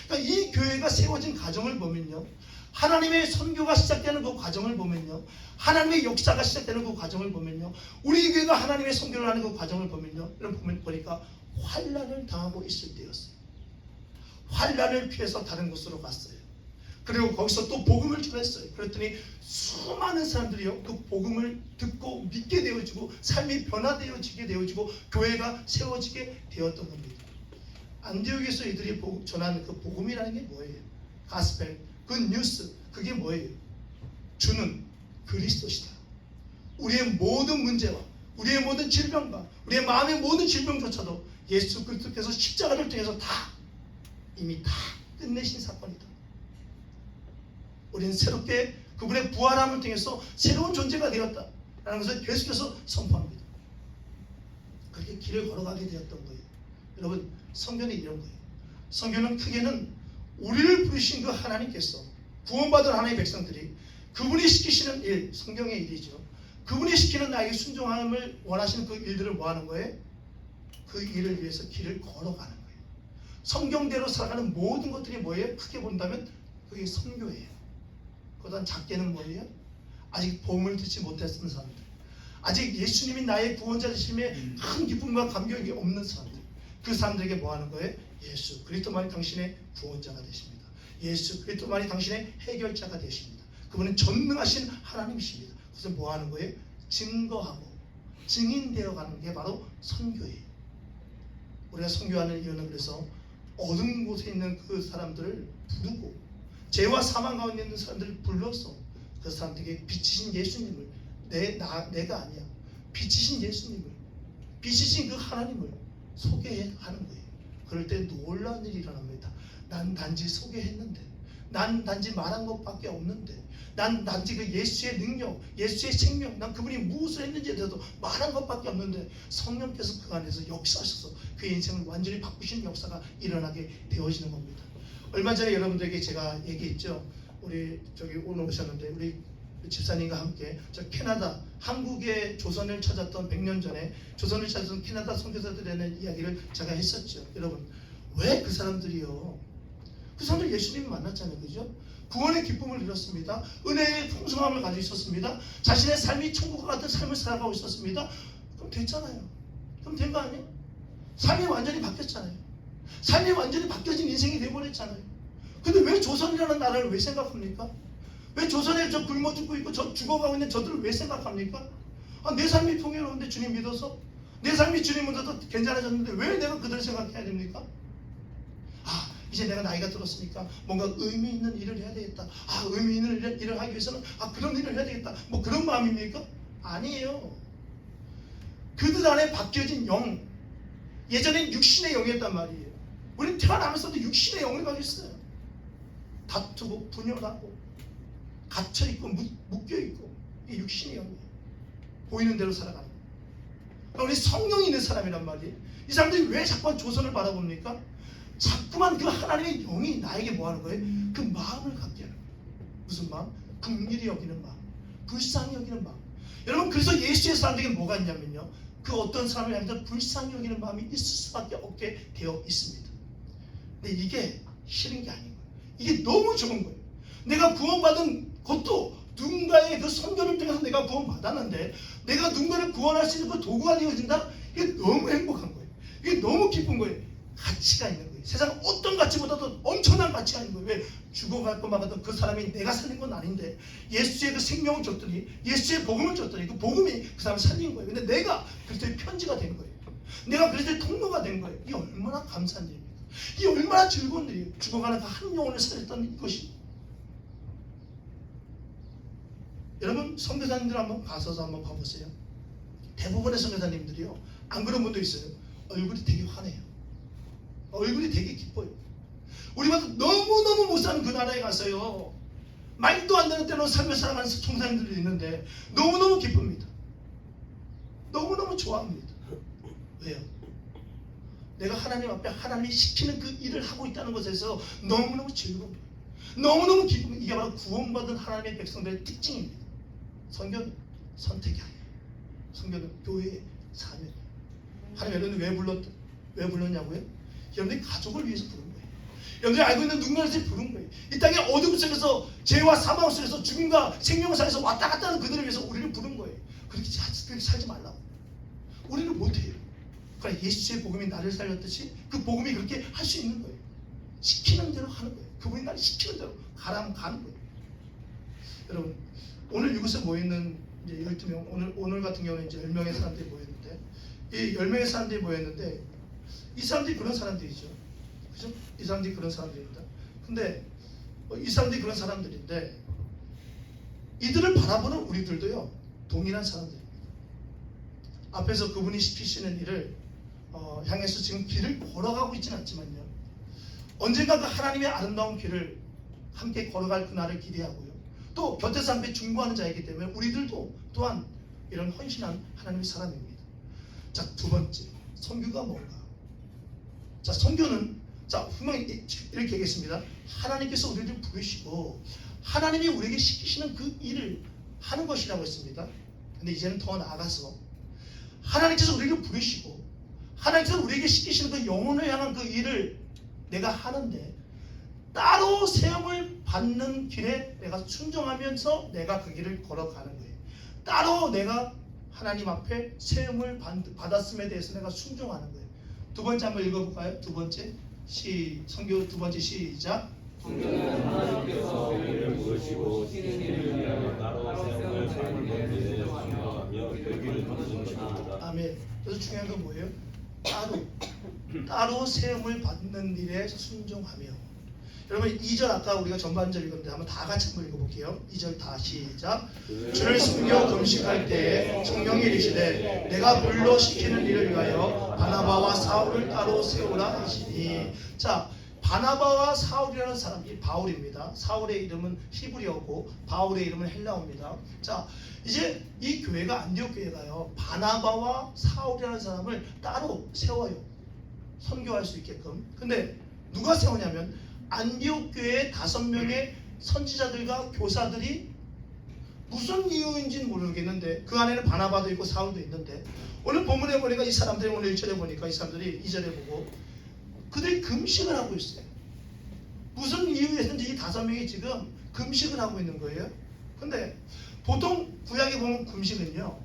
그러니까 이 교회가 세워진 과정을 보면요, 하나님의 선교가 시작되는 그 과정을 보면요, 하나님의 역사가 시작되는 그 과정을 보면요, 우리 교회가 하나님의 선교를 하는 그 과정을 보면요, 여러분 보니까 환란을 당하고 있을 때였어요. 환란을 피해서 다른 곳으로 갔어요. 그리고 거기서 또 복음을 전했어요. 그랬더니 수많은 사람들이요 그 복음을 듣고 믿게 되어지고 삶이 변화되어지게 되어지고 교회가 세워지게 되었던 겁니다. 안디옥에서 이들이 전하는 그 복음이라는 게 뭐예요? 가스펠, 그 뉴스, 그게 뭐예요? 주는 그리스도시다. 우리의 모든 문제와 우리의 모든 질병과 우리의 마음의 모든 질병조차도 예수 그리스도께서 십자가를 통해서 다 이미 다 끝내신 사건이다. 우리는 새롭게 그분의 부활함을 통해서 새로운 존재가 되었다라는 것을 계속해서 선포합니다. 그렇게 길을 걸어가게 되었던 거예요. 여러분, 성경은 이런 거예요. 성경은 크게는 우리를 부르신 그 하나님께서, 구원받은 하나님의 백성들이 그분이 시키시는 일, 성경의 일이죠. 그분이 시키는 나에게 순종함을 원하시는 그 일들을 뭐 하는 거예요? 그 일을 위해서 길을 걸어가는 거예요. 성경대로 살아가는 모든 것들이 뭐예요? 크게 본다면 그게 선교예요. 그보다 작게는 뭐예요? 아직 복음을 듣지 못했던 사람들, 아직 예수님이 나의 구원자 되심에 큰 기쁨과 감격이 없는 사람들, 그 사람들에게 뭐 하는 거예요? 예수 그리스도만이 당신의 구원자가 되십니다. 예수 그리스도만이 당신의 해결자가 되십니다. 그분은 전능하신 하나님이십니다. 그래서 뭐 하는 거예요? 증거하고 증인되어 가는 게 바로 선교예요. 우리가 선교하는 이유는 그래서 어두운 곳에 있는 그 사람들을 부르고 죄와 사망 가운데 있는 사람들을 불러서 그 사람들에게 빛이신 예수님을, 내가 아니야, 빛이신 예수님을, 빛이신 그 하나님을 소개하는 거예요. 그럴 때 놀라운 일이 일어납니다. 난 단지 소개했는데, 난 단지 말한 것밖에 없는데, 난 단지 그 예수의 능력, 예수의 생명, 난 그분이 무엇을 했는지에 대해서 말한 것밖에 없는데 성령께서 그 안에서 역사하셔서 그의 인생을 완전히 바꾸시는 역사가 일어나게 되어지는 겁니다. 얼마 전에 여러분들에게 제가 얘기했죠. 우리 저기 오늘 오셨는데 우리 집사님과 함께 저 캐나다, 한국의 조선을 찾았던 100년 전에 조선을 찾았던 캐나다 선교사들에 대한 이야기를 제가 했었죠. 여러분, 왜 그 사람들이요? 그 사람들 예수님을 만났잖아요, 그죠? 구원의 기쁨을 누렸습니다. 은혜의 풍성함을 가지고 있었습니다. 자신의 삶이 천국과 같은 삶을 살아가고 있었습니다. 그럼 됐잖아요. 그럼 된 거 아니에요? 삶이 완전히 바뀌었잖아요. 삶이 완전히 바뀌어진 인생이 되어버렸잖아요. 근데 왜 조선이라는 나라를 왜 생각합니까? 왜 조선에 저 굶어 죽고 있고 저 죽어가고 있는 저들을 왜 생각합니까? 내 삶이 풍요로운데 주님 믿어서, 내 삶이 주님 믿어서 괜찮아졌는데 왜 내가 그들을 생각해야 됩니까? 이제 내가 나이가 들었으니까 뭔가 의미 있는 일을 해야 되겠다. 의미 있는 일을 하기 위해서는 그런 일을 해야 되겠다. 뭐 그런 마음입니까? 아니에요. 그들 안에 바뀌어진 영, 예전엔 육신의 영이었단 말이에요. 우리는 태어나면서도 육신의 영을 가지고 있어요. 다투고 분열하고 갇혀있고 묶여있고, 이게 육신의 영이에요. 보이는 대로 살아가는 거예요. 우리 성령이 있는 사람이란 말이에요. 이 사람들이 왜 자꾸만 조선을 바라봅니까? 자꾸만 그 하나님의 영이 나에게 뭐 하는 거예요? 그 마음을 갖게 하는 거예요. 무슨 마음? 긍휼히 여기는 마음, 불쌍히 여기는 마음. 여러분, 그래서 예수의 사람들에게 뭐가 있냐면요, 그 어떤 사람을 향해서 불쌍히 여기는 마음이 있을 수밖에 없게 되어 있습니다. 근데 이게 싫은 게 아닌 거예요. 이게 너무 좋은 거예요. 내가 구원받은 것도 누군가의 그 선교를 통해서 내가 구원받았는데, 내가 누군가를 구원할 수 있는 그 도구가 되어진다? 이게 너무 행복한 거예요. 이게 너무 기쁜 거예요. 가치가 있는 거예요. 세상 어떤 가치보다도 엄청난 가치가 있는 거예요. 왜? 죽어갈 것만 같던 그 사람이 내가 살린 건 아닌데 예수의 그 생명을 줬더니, 예수의 복음을 줬더니 그 복음이 그 사람을 살린 거예요. 근데 내가 그리스도의 편지가 된 거예요. 내가 그리스도의 통로가 된 거예요. 이게 얼마나 감사한 일입니까? 이게 얼마나 즐거운 일이에요. 죽어가는 그 한 영혼을 살렸던 이것이. 여러분, 선교사님들 한번 가셔서 한번 봐보세요. 대부분의 선교사님들이요, 안 그런 분도 있어요. 얼굴이 되게 환해요. 얼굴이 되게 기뻐요. 우리가 너무너무 못 사는 그 나라에 가서요, 말도 안 되는 때로 삶을 살아가는 총사님들이 있는데 너무너무 기쁩니다. 너무너무 좋아합니다. 왜요? 내가 하나님 앞에 하나님이 시키는 그 일을 하고 있다는 것에서 너무너무 즐거운 거예요. 너무너무 기쁨. 이게 바로 구원받은 하나님의 백성들의 특징입니다. 선교는 선택이 아니에요. 선교는 교회의 사명이에요. 하나님 여러분들 왜 불렀냐고요? 여러분들이 가족을 위해서 부른 거예요. 여러분들이 알고 있는 누군가를 위해서 부른 거예요. 이 땅의 어둠 속에서, 죄와 사망 속에서 죽음과 생명을 살려서 왔다 갔다 하는 그들을 위해서 우리를 부른 거예요. 그렇게 살지 말라고. 우리는 못해요. 그러니까 예수의 복음이 나를 살렸듯이 그 복음이 그렇게 할 수 있는 거예요. 시키는 대로 하는 거예요. 그분이 나를 시키는 대로 가라면 가는 거예요. 여러분, 오늘 이곳에 모여있는 이제 12명, 오늘 같은 경우는 이제 10명의 사람들이 모였는데, 이 10명의 사람들이 모였는데, 이 사람들이 그런 사람들이죠. 그죠? 이 사람들이 그런 사람들입니다. 근데 이 사람들이 그런 사람들인데, 이들을 바라보는 우리들도요, 동일한 사람들입니다. 앞에서 그분이 시키시는 일을 향해서 지금 길을 걸어가고 있지는 않지만요, 언젠가 그 하나님의 아름다운 길을 함께 걸어갈 그날을 기대하고요, 또 곁에서 함께 중보하는 자이기 때문에 우리들도 또한 이런 헌신한 하나님의 사람입니다. 자, 두 번째, 선교가 뭔가? 자, 선교는, 자, 분명히 이렇게 얘기했습니다. 하나님께서 우리를 부르시고 하나님이 우리에게 시키시는 그 일을 하는 것이라고 했습니다. 근데 이제는 더 나아가서 하나님께서 우리를 부르시고 하나님께서 우리에게 시키시는 그 영혼을 향한 그 일을 내가 하는데, 따로 세움을 받는 길에 내가 순종하면서 내가 그 길을 걸어가는 거예요. 따로 내가 하나님 앞에 세움을 받았음에 대해서 내가 순종하는 거예요. 두 번째 한번 읽어볼까요? 두 번째, 선교 두 번째 시작. 성경은 하나님께서 우리를 부르시고 시키는 일을 위하여 따로 세움을 받는 것에 순종하며 여기를 거두는 것입니다. 아멘. 그래서 중요한 건 뭐예요? 따로 세움을 받는 일에 순종하며. 여러분, 2절 아까 우리가 전반절 읽었는데 한번 다 같이 한번 읽어볼게요. 2절 다 시작. 주를 숨겨 금식할 때에 성령이 이르시되 내가 불러 시키는 일을 위하여 바나바와 사울을 따로 세우라 하시니. 자, 바나바와 사울이라는 사람이 바울입니다. 사울의 이름은 히브리어고 바울의 이름은 헬라어입니다. 자, 이제 이 교회가 안디옥 교회가요, 바나바와 사울이라는 사람을 따로 세워요. 선교할 수 있게끔. 근데 누가 세우냐면 안디옥 교회의 5명의 선지자들과 교사들이 무슨 이유인지는 모르겠는데 그 안에는 바나바도 있고 사울도 있는데, 오늘 본문에 보니까 이 사람들이, 오늘 1절에 보니까 이 사람들이 2절에 보고 그들이 금식을 하고 있어요. 무슨 이유에서인지 이 5명이 지금 금식을 하고 있는 거예요. 근데 보통 구약에 보면 금식은요,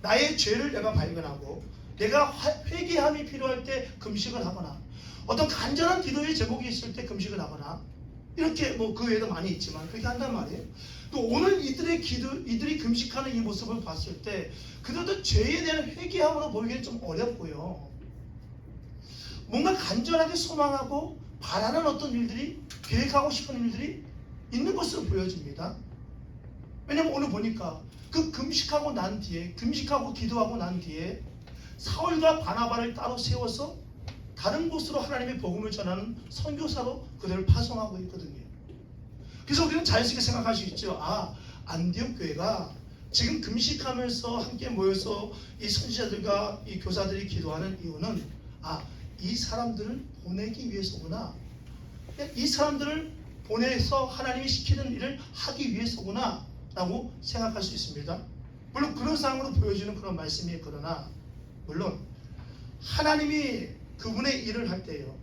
나의 죄를 내가 발견하고 내가 회개함이 필요할 때 금식을 하거나, 어떤 간절한 기도의 제목이 있을 때 금식을 하거나, 이렇게 뭐 그 외에도 많이 있지만 그렇게 한단 말이에요. 또 오늘 이들이 금식하는 이 모습을 봤을 때 그들도 죄에 대한 회개함으로 보이기는 좀 어렵고요. 뭔가 간절하게 소망하고 바라는 어떤 일들이, 계획하고 싶은 일들이 있는 것으로 보여집니다. 왜냐면 오늘 보니까 그 금식하고 난 뒤에, 금식하고 기도하고 난 뒤에 사울과 바나바를 따로 세워서 다른 곳으로 하나님의 복음을 전하는 선교사로 그들을 파송하고 있거든요. 그래서 우리는 자연스럽게 생각할 수 있죠. 안디옥 교회가 지금 금식하면서 함께 모여서 이 선지자들과 이 교사들이 기도하는 이유는 이 사람들을 보내기 위해서구나. 이 사람들을 보내서 하나님이 시키는 일을 하기 위해서구나 라고 생각할 수 있습니다. 물론 그런 상황으로 보여지는 그런 말씀이에요. 그러나 물론 하나님이 그분의 일을 할 때요,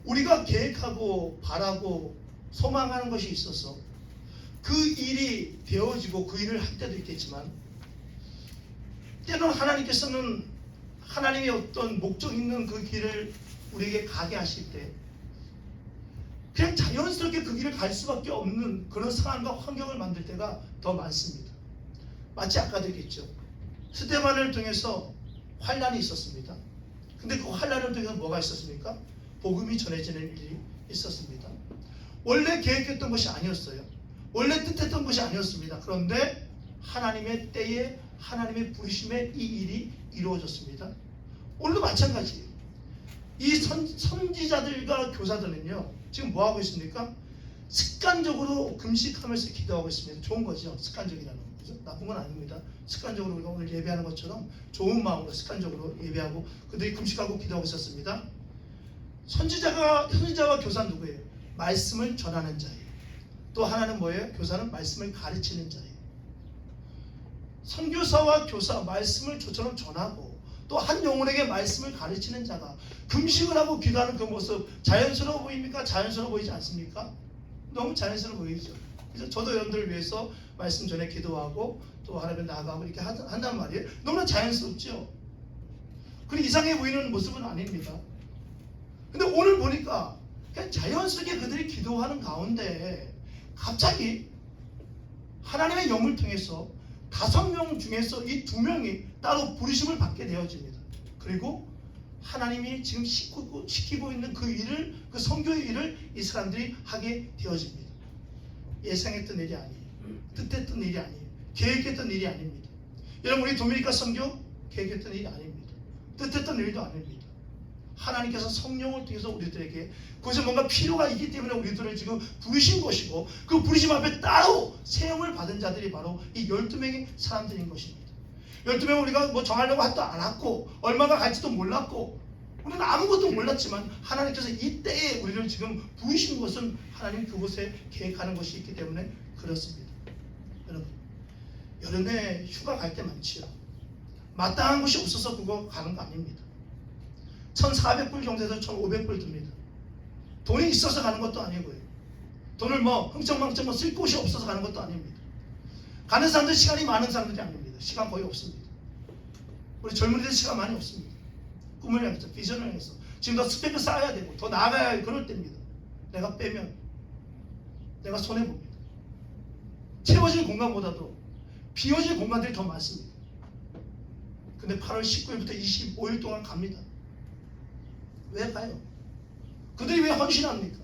우리가 계획하고 바라고 소망하는 것이 있어서 그 일이 되어지고 그 일을 할 때도 있겠지만, 때로는 하나님께서는 하나님의 어떤 목적 있는 그 길을 우리에게 가게 하실 때 그냥 자연스럽게 그 길을 갈 수밖에 없는 그런 상황과 환경을 만들 때가 더 많습니다. 마치 아까도 얘기했죠. 스데반을 통해서 환란이 있었습니다. 근데 그 환란을 통해서 뭐가 있었습니까? 복음이 전해지는 일이 있었습니다. 원래 계획했던 것이 아니었어요. 원래 뜻했던 것이 아니었습니다. 그런데 하나님의 때에, 하나님의 부르심에 이 일이 이루어졌습니다. 오늘도 마찬가지예요. 이 선지자들과 교사들은요, 지금 뭐 하고 있습니까? 습관적으로 금식하면서 기도하고 있습니다. 좋은 거죠. 습관적이라는 거죠. 나쁜 건 아닙니다. 습관적으로 우리가 오늘 예배하는 것처럼 좋은 마음으로 습관적으로 예배하고 그들이 금식하고 기도하고 있었습니다. 선지자와 교사는 누구예요? 말씀을 전하는 자예요. 또 하나는 뭐예요? 교사는 말씀을 가르치는 자예요. 선교사와 교사, 말씀을 저처럼 전하고 또 한 영혼에게 말씀을 가르치는 자가 금식을 하고 기도하는 그 모습 자연스러워 보입니까? 자연스러워 보이지 않습니까? 너무 자연스러워 보이죠. 그래서 저도 여러분들을 위해서 말씀 전에 기도하고 또 하나님 나아가고 이렇게 한단 말이에요. 너무나 자연스럽죠. 그리고 이상해 보이는 모습은 아닙니다. 근데 오늘 보니까 그냥 자연스럽게 그들이 기도하는 가운데 갑자기 하나님의 영을 통해서 5명 중에서 이 2명이 따로 부르심을 받게 되어집니다. 그리고 하나님이 지금 시키고 있는 그 일을, 그 선교의 일을 이 사람들이 하게 되어집니다. 예상했던 일이 아니에요. 뜻했던 일이 아니에요. 계획했던 일이 아닙니다. 여러분, 우리 도미니카 선교 계획했던 일이 아닙니다. 뜻했던 일도 아닙니다. 하나님께서 성령을 통해서 우리들에게 그것에 뭔가 필요가 있기 때문에 우리들을 지금 부르신 것이고, 그 부르심 앞에 따로 세움을 받은 자들이 바로 이 12명의 사람들인 것입니다. 12명 우리가 뭐 정하려고 하지도 않았고 얼마가 갈지도 몰랐고 우리는 아무것도 몰랐지만 하나님께서 이때에 우리를 지금 부르신 것은 하나님 그곳에 계획하는 것이 있기 때문에 그렇습니다. 여러분, 여름에 휴가 갈 때 많지요. 마땅한 곳이 없어서 그거 가는 거 아닙니다. 1,400불 정도에서 1,500불 듭니다. 돈이 있어서 가는 것도 아니고요. 돈을 뭐 흥청망청 쓸 곳이 없어서 가는 것도 아닙니다. 가는 사람들 시간이 많은 사람들이 아닙니다. 시간 거의 없습니다. 우리 젊은이들 시간 많이 없습니다. 꿈을 향해서, 비전을 향해서 지금 더 스펙을 쌓아야 되고 더 나아가야 할 그럴 때입니다. 내가 빼면 내가 손해봅니다. 채워질 공간보다도 비워질 공간들이 더 많습니다. 근데 8월 19일부터 25일 동안 갑니다. 왜 가요? 그들이 왜 헌신합니까?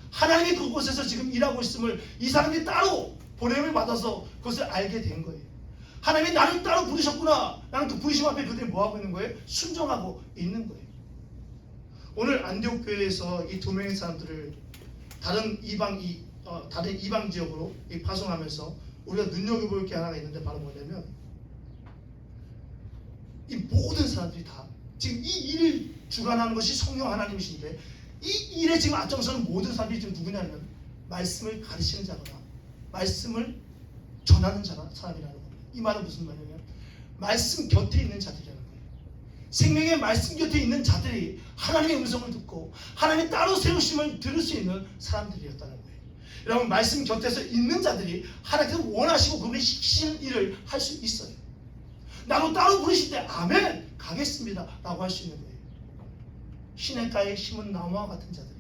하나님이 그곳에서 지금 일하고 있음을 이 사람들이 따로 보냄을 받아서 그것을 알게 된 거예요. 하나님이 나를 따로 부르셨구나. 나는 그 부르심 앞에 그들이 뭐하고 있는 거예요? 순종하고 있는 거예요. 오늘 안디옥 교회에서 이 2명의 사람들을 다른 이방 지역으로 파송하면서 우리가 눈여겨볼 게 하나가 있는데 바로 뭐냐면, 이 모든 사람들이 다 지금 이 일을 주관하는 것이 성령 하나님이신데, 이 일에 지금 앞장서는 모든 사람들이 지금 누구냐면 말씀을 가르치는 자거나 말씀을 전하는 사람이라는 겁니다. 이 말은 무슨 말이냐면 말씀 곁에 있는 자들이라는 거예요. 생명의 말씀 곁에 있는 자들이 하나님의 음성을 듣고 하나님의 따로 세우심을 들을 수 있는 사람들이었다는 거예요. 여러분 말씀 곁에서 있는 자들이 하나님께서 원하시고 그분이 시키시는 일을 할 수 있어요. 나도 따로 부르실 때 아멘 가겠습니다 라고 할 수 있는 거예요. 시냇가에 심은 나무와 같은 자들이,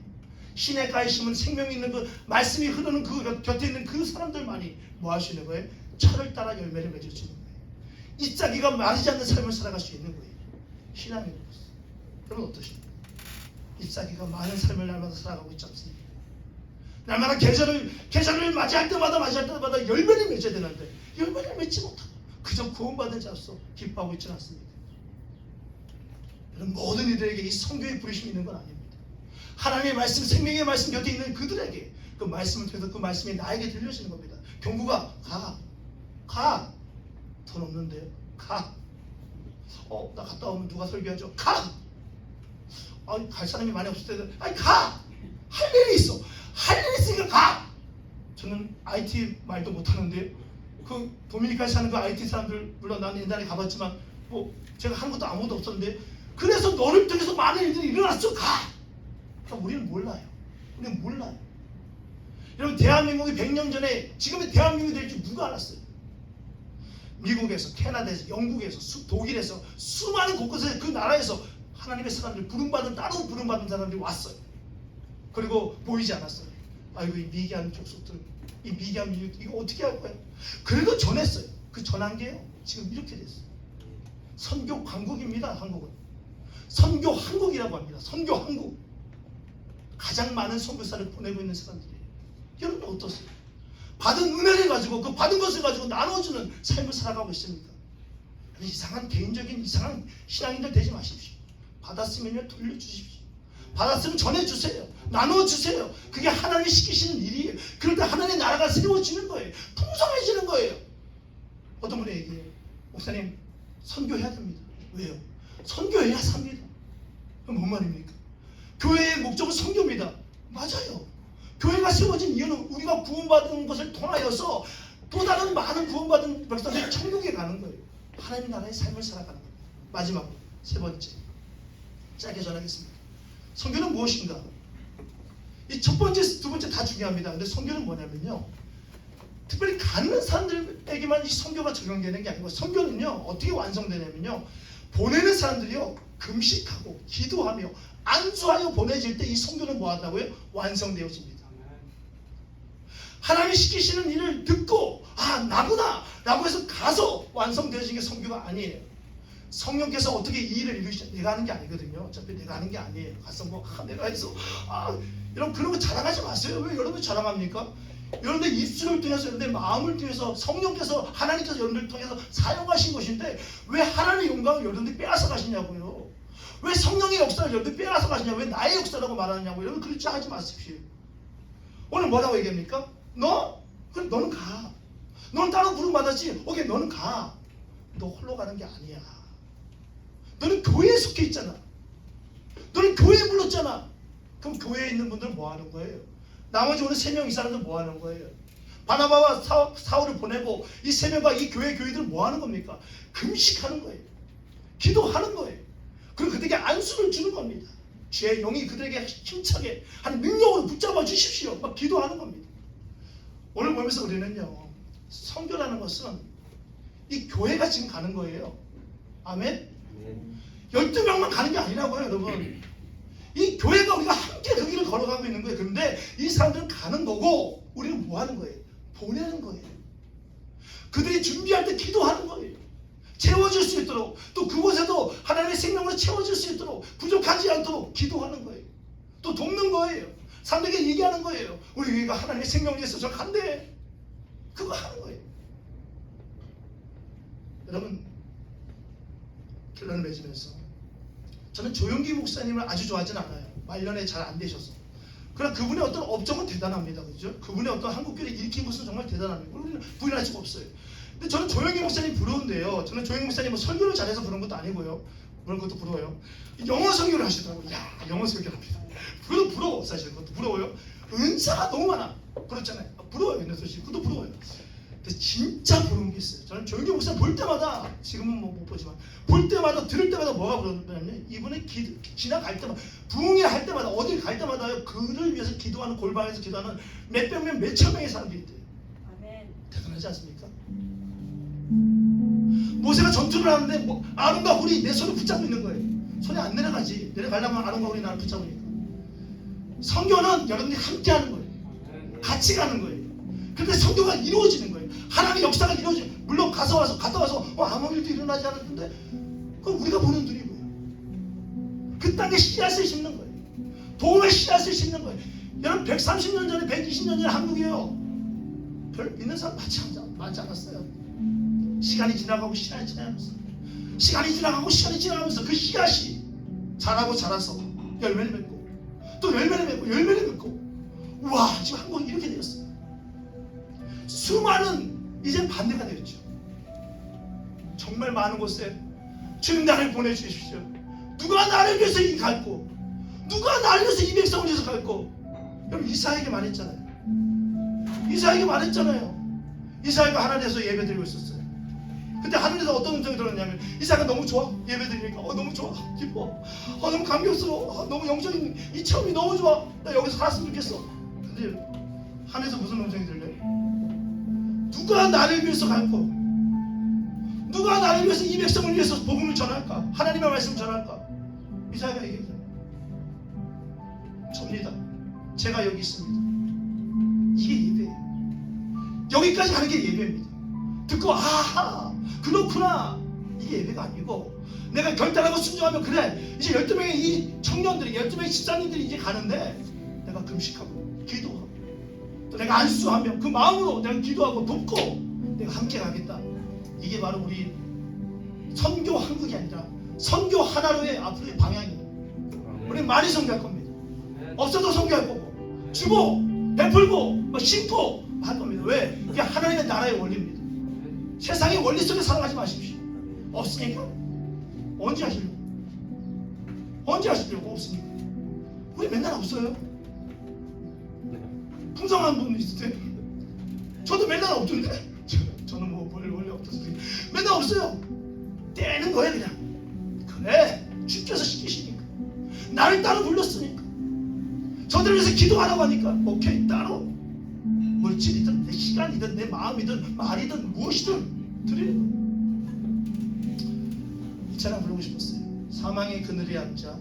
시냇가에 심은 생명 있는 그 말씀이 흐르는 그 곁에 있는 그 사람들만이 뭐 할 수 있는 거예요? 철을 따라 열매를 맺을 수 있는 거예요. 잎사귀가 마르지 않는 삶을 살아갈 수 있는 거예요. 신앙의 것이. 여러분 어떠십니까? 잎사귀가 많은 삶을 날마다 살아가고 있지 않습니까? 날마다 계절을 맞이할 때마다 열매를 맺어야 되는데 열매를 맺지 못하고 그저 구원받은 자로서 기뻐하고 있지는 않습니다. 여러분 모든 이들에게 이 성교의 부르심이 있는 건 아닙니다. 하나님의 말씀, 생명의 말씀 곁에 있는 그들에게 그 말씀을 통해서 그 말씀이 나에게 들려지는 겁니다. 경구가 가. 돈 없는데요. 가. 나 갔다 오면 누가 설교하죠? 가. 갈 사람이 많이 없을 때는 가. 할 일이 있어. 할 일이 있으니까 가. 저는 IT 말도 못하는데 그 도미니카에 사는 그 IT 사람들 물론 나는 옛날에 가봤지만 뭐 제가 하는 것도 아무것도 없었는데 그래서 너를 통해서 많은 일들이 일어났어. 가. 그러니까 우리는 몰라요. 여러분 대한민국이 100년 전에 지금의 대한민국이 될 줄 누가 알았어요? 미국에서, 캐나다에서, 영국에서, 독일에서 수많은 곳곳에 그 나라에서 하나님의 사람들 따로 부름받은 사람들이 왔어요. 그리고 보이지 않았어요. 아이고 이 미개한 족속들, 이 미개한 민족 이거 어떻게 할 거야? 그래도 전했어요. 그 전한 게요 지금 이렇게 됐어요. 선교 강국입니다. 한국은 선교 한국이라고 합니다. 선교 한국. 가장 많은 선교사를 보내고 있는 사람들이에요. 여러분 어떠세요? 받은 은혜를 가지고 그 받은 것을 가지고 나눠주는 삶을 살아가고 있습니까? 이상한 개인적인 이상한 신앙인들 되지 마십시오. 받았으면요 돌려주십시오. 받았으면 전해주세요. 나눠주세요. 그게 하나님이 시키시는 일이에요. 그럴 때 하나님의 나라가 세워지는 거예요. 풍성해지는 거예요. 어떤 분이 얘기해요. 목사님 선교해야 됩니다. 왜요? 선교해야 삽니다. 그럼 뭔 말입니까? 교회의 목적은 선교입니다. 맞아요. 교회가 세워진 이유는 우리가 구원받은 것을 통하여서 또 다른 많은 구원받은 백성들이 천국에 가는 거예요. 하나님 나라의 삶을 살아가는 거예요. 마지막으로 세 번째 짧게 전하겠습니다. 선교는 무엇인가? 이 첫 번째, 두 번째 다 중요합니다. 근데 선교는 뭐냐면요, 특별히 가는 사람들에게만 이 선교가 적용되는 게 아니고 선교는요 어떻게 완성되냐면요, 보내는 사람들이요 금식하고 기도하며 안수하여 보내질 때 이 선교는 뭐 한다고요? 완성되어집니다. 하나님이 시키시는 일을 듣고 나구나 라고 해서 가서 완성되어진 게 선교가 아니에요. 성령께서 어떻게 이 일을 이루시죠? 내가 하는 게 아니거든요. 어차피 내가 하는 게 아니에요. 가서 내가 해서 여러분 그런 거 자랑하지 마세요. 왜 여러분 자랑합니까? 여러분들 입술을 통해서, 여러분들 마음을 통해서 성령께서, 하나님께서 여러분들 통해서 사용하신 것인데 왜 하나님의 영광을 여러분들 빼앗아 가시냐고요. 왜 성령의 역사를 여러분들 빼앗아 가시냐고, 왜 나의 역사라고 말하느냐고. 여러분 그렇지 하지 마십시오. 오늘 뭐라고 얘기합니까? 그럼 너는 가. 너는 따로 부름받았지. 오케이, 너는 가. 너 홀로 가는 게 아니야. 너는 교회에 속해 있잖아. 너는 교회에 불렀잖아. 그럼 교회에 있는 분들은 뭐 하는 거예요? 나머지 오늘 3명 이 사람들 뭐 하는 거예요? 바나바와 사울을 보내고 이 3명과 이 교회들은 뭐 하는 겁니까? 금식하는 거예요. 기도하는 거예요. 그리고 그들에게 안수를 주는 겁니다. 주의 영이 그들에게 힘차게 한 능력으로 붙잡아 주십시오. 막 기도하는 겁니다. 오늘 보면서 우리는요, 선교라는 것은 이 교회가 지금 가는 거예요. 아멘? 12명만 가는 게 아니라고요, 여러분. 이 교회가 우리가 함께 그 길을 걸어가고 있는 거예요. 그런데 이 사람들은 가는 거고 우리는 뭐 하는 거예요? 보내는 거예요. 그들이 준비할 때 기도하는 거예요. 채워질 수 있도록, 또 그곳에도 하나님의 생명으로 채워질 수 있도록, 부족하지 않도록 기도하는 거예요. 또 돕는 거예요. 사람들에게 얘기하는 거예요. 우리 교회가 하나님의 생명을 위해서 저 간대. 그거 하는 거예요. 여러분, 결론을 맺으면서 저는 조용기 목사님을 아주 좋아하진 않아요. 말년에 잘 안 되셔서. 그러나 그분의 어떤 업적은 대단합니다. 그죠? 그분의 어떤 한국교회를 일으킨 것은 정말 대단합니다. 우리는 부인할 수가 없어요. 근데 저는 조용기 목사님 부러운데요. 저는 조용기 목사님 설교를 잘해서 그런 것도 아니고요. 그런 것도 부러워요. 영어 설교를 하시더라고요. 영어 설교를 합니다. 그것도 부러워. 사실 그것도 부러워요. 은사가 너무 많아. 그렇잖아요. 부러워요. 근데 사실 그것도 부러워요. 근데 진짜 부러운 게 있어요. 저는 조용기 목사님 볼 때마다, 지금은 못 보지만 볼 때마다 들을 때마다 뭐가 그러냐면 이분이 지나갈 때마다 부흥회 할 때마다 어딜 갈 때마다 그를 위해서 기도하는 골방에서 기도하는 몇백 명 몇천 명의 사람들이 있대요. 대단하지 않습니까? 모세가 전투를 하는데 아론과 홀이 내 손을 붙잡고 있는 거예요. 손이 안 내려가지. 내려가려면 아론과 홀이 나를 붙잡으니까. 성교는 여러분들이 함께 하는 거예요. 같이 가는 거예요. 그런데 성교가 이루어지는 거예요. 하나님의 역사가 이루어지는 거예요. 물론 갔다 와서 아무 일도 일어나지 않았는데 그건 우리가 보는 눈이고요. 그 땅에 씨앗을 심는 거예요. 도움의 씨앗을 심는 거예요. 여러분 130년 전에 120년 전에 한국이에요. 별 믿는 사람 많지 않았어요. 시간이 지나가고 시간이 지나가면서 그 씨앗이 자라고 자라서 열매를 맺고 또 열매를 맺고 우와 지금 한국이 이렇게 되었어요. 수많은 이제 반대가 되었죠. 정말 많은 곳에 주님 나를 보내주십시오. 누가 나를 위해서 이 갈고 누가 나를 위해서 이 백성을 위해서 갈고. 여러분 이사야에게 말했잖아요. 이사야가 하나님에서 예배드리고 있었어요. 근데 하늘에서 어떤 음성이 들었냐면 이사야가 너무 좋아. 예배드리니까 너무 좋아. 기뻐. 너무 감격스러워. 너무 영적인 이 체험이 너무 좋아. 나 여기서 살았으면 좋겠어. 근데 하늘에서 무슨 음성이 들려요? 누가 나를 위해서 갈고 누가 나를 위해서 이 백성을 위해서 복음을 전할까? 하나님의 말씀을 전할까? 이사야가 얘기했잖아요. 접니다. 제가 여기 있습니다. 이게 예배예요. 여기까지 가는 게 예배입니다. 듣고 아하 그렇구나. 이게 예배가 아니고 내가 결단하고 순종하면 그래 이제 12명의 이 청년들이 12명의 집사님들이 이제 가는데 내가 금식하고 기도하고 또 내가 안수하며 그 마음으로 내가 기도하고 돕고 내가 함께 가겠다. 이게 바로 우리 선교 한국이 아니라 선교 하나로의 앞으로의 방향이에요. 우리 많이 선교할 겁니다. 없어도 선교할 거고 주고 베풀고 심고 할 겁니다. 왜? 이게 하나님의 나라의 원리입니다. 세상의 원리 속에 살아가지 마십시오. 없으니까 언제 하시려고 없으니까. 우리 맨날 없어요. 풍성한 분 있을 때 저도 맨날 없던데 저는 뭐 원래 없어서 맨날 없어요. 떼는 거예요 그냥. 그래 주께서 시키시니까 나를 따로 불렀으니까 저들을 위해서 기도하라고 하니까 오케이 따로 물질이든 내 시간이든 내 마음이든 말이든 무엇이든 드리는 거예요. 이 찬양 부르고 싶었어요. 사망의 그늘에 앉아.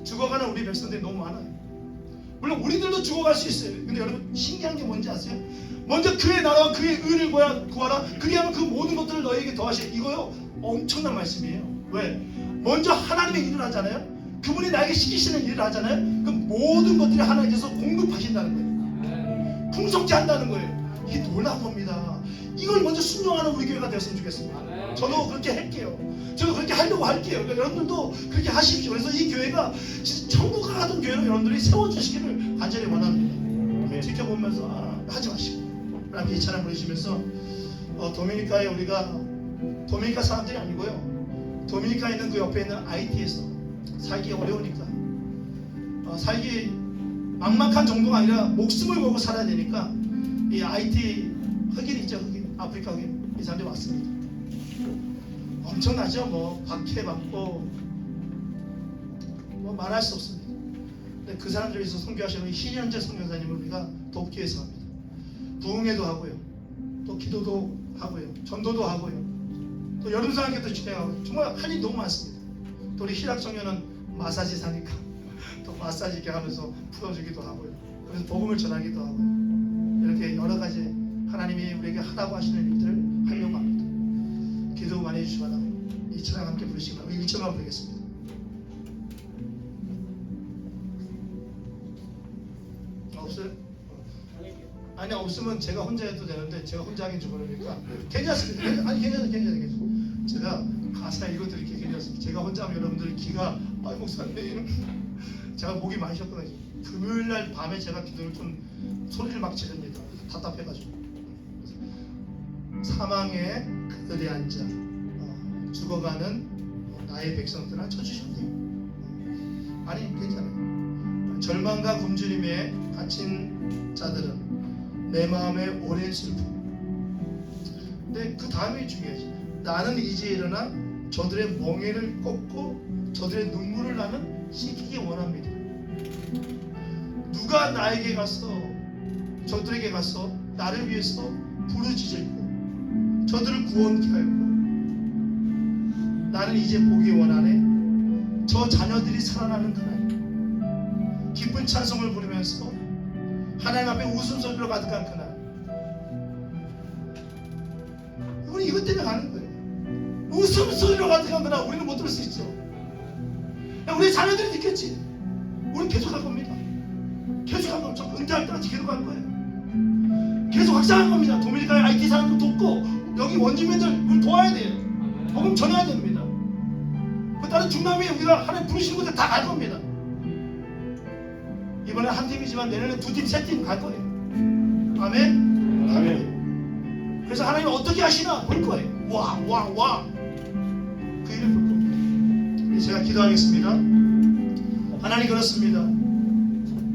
죽어가는 우리 백성들이 너무 많아요. 물론 우리들도 죽어갈 수 있어요. 근데 여러분 신기한 게 뭔지 아세요? 먼저 그의 나라와 그의 의를 구하라. 그리하면 그 모든 것들을 너희에게 더하시라. 이거요 엄청난 말씀이에요. 왜? 먼저 하나님의 일을 하잖아요. 그분이 나에게 시키시는 일을 하잖아요. 그 모든 것들이 하나님께서 공급하신다는 거예요. 풍성케 한다는 거예요. 이게 놀라운 겁니다. 이걸 먼저 순종하는 우리 교회가 되었으면 좋겠습니다. 저도 그렇게 할게요. 저도 그렇게 하려고 할게요. 그러니까 여러분들도 그렇게 하십시오. 그래서 이 교회가 진짜 천국 가던 교회로 여러분들이 세워주시기를 간절히 원합니다. 지켜보면서 하지 마시고 라고 이 찬양 부르시면서 도미니카에 우리가 도미니카 사람들이 아니고요. 도미니카에 있는 그 옆에 있는 IT에서 살기 어려우니까 살기 막막한 정도가 아니라 목숨을 걸고 살아야 되니까 이 IT 흑인 있죠. 흑인 아프리카 흑인 이 사람들이 왔습니다. 엄청나죠. 뭐 박해받고 뭐 말할 수 없습니다. 근데 그 사람들을 위해서 선교하시는 신현재 선교사님을 우리가 돕기 위해서 합니다. 부흥회도 하고요. 또 기도도 하고요. 전도도 하고요. 또 여름사학교도 진행하고 정말 할 일이 너무 많습니다. 또 우리 희락 청년은 마사지 사니까 또 마사지 이렇게 하면서 풀어주기도 하고요. 그래서 복음을 전하기도 하고요. 이렇게 여러 가지 하나님이 우리에게 하라고 하시는 일들을 하려고 합니다. 기도 많이 해주시기 바랍니다. 이 찬양 함께 부르시기 바랍니다. 1절만 부르겠습니다. 없어요? 아니 없으면 제가 혼자 해도 되는데 제가 혼자 하긴 좀 그러니까 괜찮습니다. 아니 괜찮아요. 제가 가사 읽어드릴게요. 괜찮습니다. 제가 혼자 하면 여러분들 귀가 아이 목사님 제가 목이 많이 쉬었거든요. 금요일날 밤에 제가 기도를 좀 소리를 막 지릅니다. 답답해가지고 사망의 그늘에 앉아 죽어가는 나의 백성들아 쳐주셨네요. 아니 괜찮아요. 절망과 굶주림에 갇힌 자들은 내 마음에 오랜 슬픔. 근데 그 다음이 중요하지. 나는 이제 일어나 저들의 멍에를 꺾고 저들의 눈물을 나는 씻기기 원합니다. 누가 나에게 가서 저들에게 가서 나를 위해서 부르짖을고 저들을 구원케 할고 나는 이제 보기 원하네. 저 자녀들이 살아나는 그날, 기쁜 찬송을 부르면서 하나님 앞에 웃음소리로 가득한 그날. 우리 이것 때문에 가는 거예요. 웃음소리로 가득한 그날 우리는 못 들을 수 있죠. 우리 자녀들이 느꼈지. 우리는 계속 할 겁니다. 계속 할 겁니다. 은퇴할 때까지 계속 할 거예요. 계속 확장할 겁니다. 도미니카의 IT 사람도 돕고 여기 원주민들 우리 도와야 돼요. 복음 전해야 됩니다. 그 다른 중남미에 우리가 하나님 부르시는 곳에 다 갈 겁니다. 이번에 한 팀이지만 내년에 두 팀, 세 팀 갈 거예요. 아멘? 아멘. 그래서 하나님 어떻게 하시나 볼 거예요. 와. 그 일을 볼 겁니다. 제가 기도하겠습니다. 하나님 그렇습니다.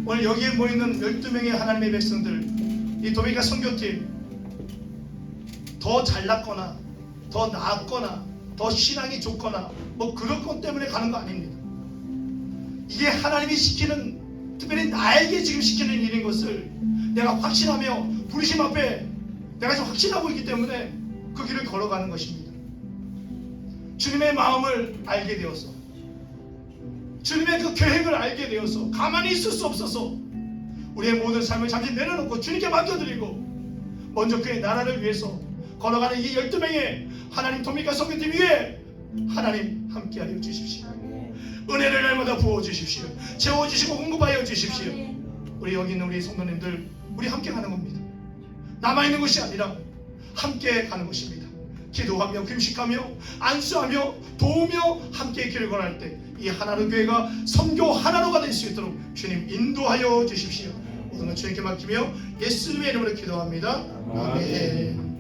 오늘 여기에 모이는 12명의 하나님의 백성들, 이 도미니카 선교팀 더 잘났거나 더 나았거나 더 신앙이 좋거나 뭐 그런 것 때문에 가는 거 아닙니다. 이게 하나님이 시키는, 특별히 나에게 지금 시키는 일인 것을 내가 확신하며 부르심 앞에 내가 지금 확신하고 있기 때문에 그 길을 걸어가는 것입니다. 주님의 마음을 알게 되어서, 주님의 그 계획을 알게 되어서 가만히 있을 수 없어서 우리의 모든 삶을 잠시 내려놓고 주님께 맡겨드리고 먼저 그의 나라를 위해서 걸어가는 이 12명의 하나님 도미니카 선교팀 위에 하나님 함께하여 주십시오. 은혜를 날마다 부어주십시오. 채워주시고 공급하여 주십시오. 우리 여기 있는 우리 성도님들, 우리 함께 가는 겁니다. 남아있는 것이 아니라 함께 가는 것입니다. 기도하며 금식하며 안수하며 도우며 함께 길을 걸어갈 때 이 하나로 교회가 선교 하나로가 될 수 있도록 주님 인도하여 주십시오. 모든 것 주님께 맡기며 예수님의 이름으로 기도합니다. 아멘.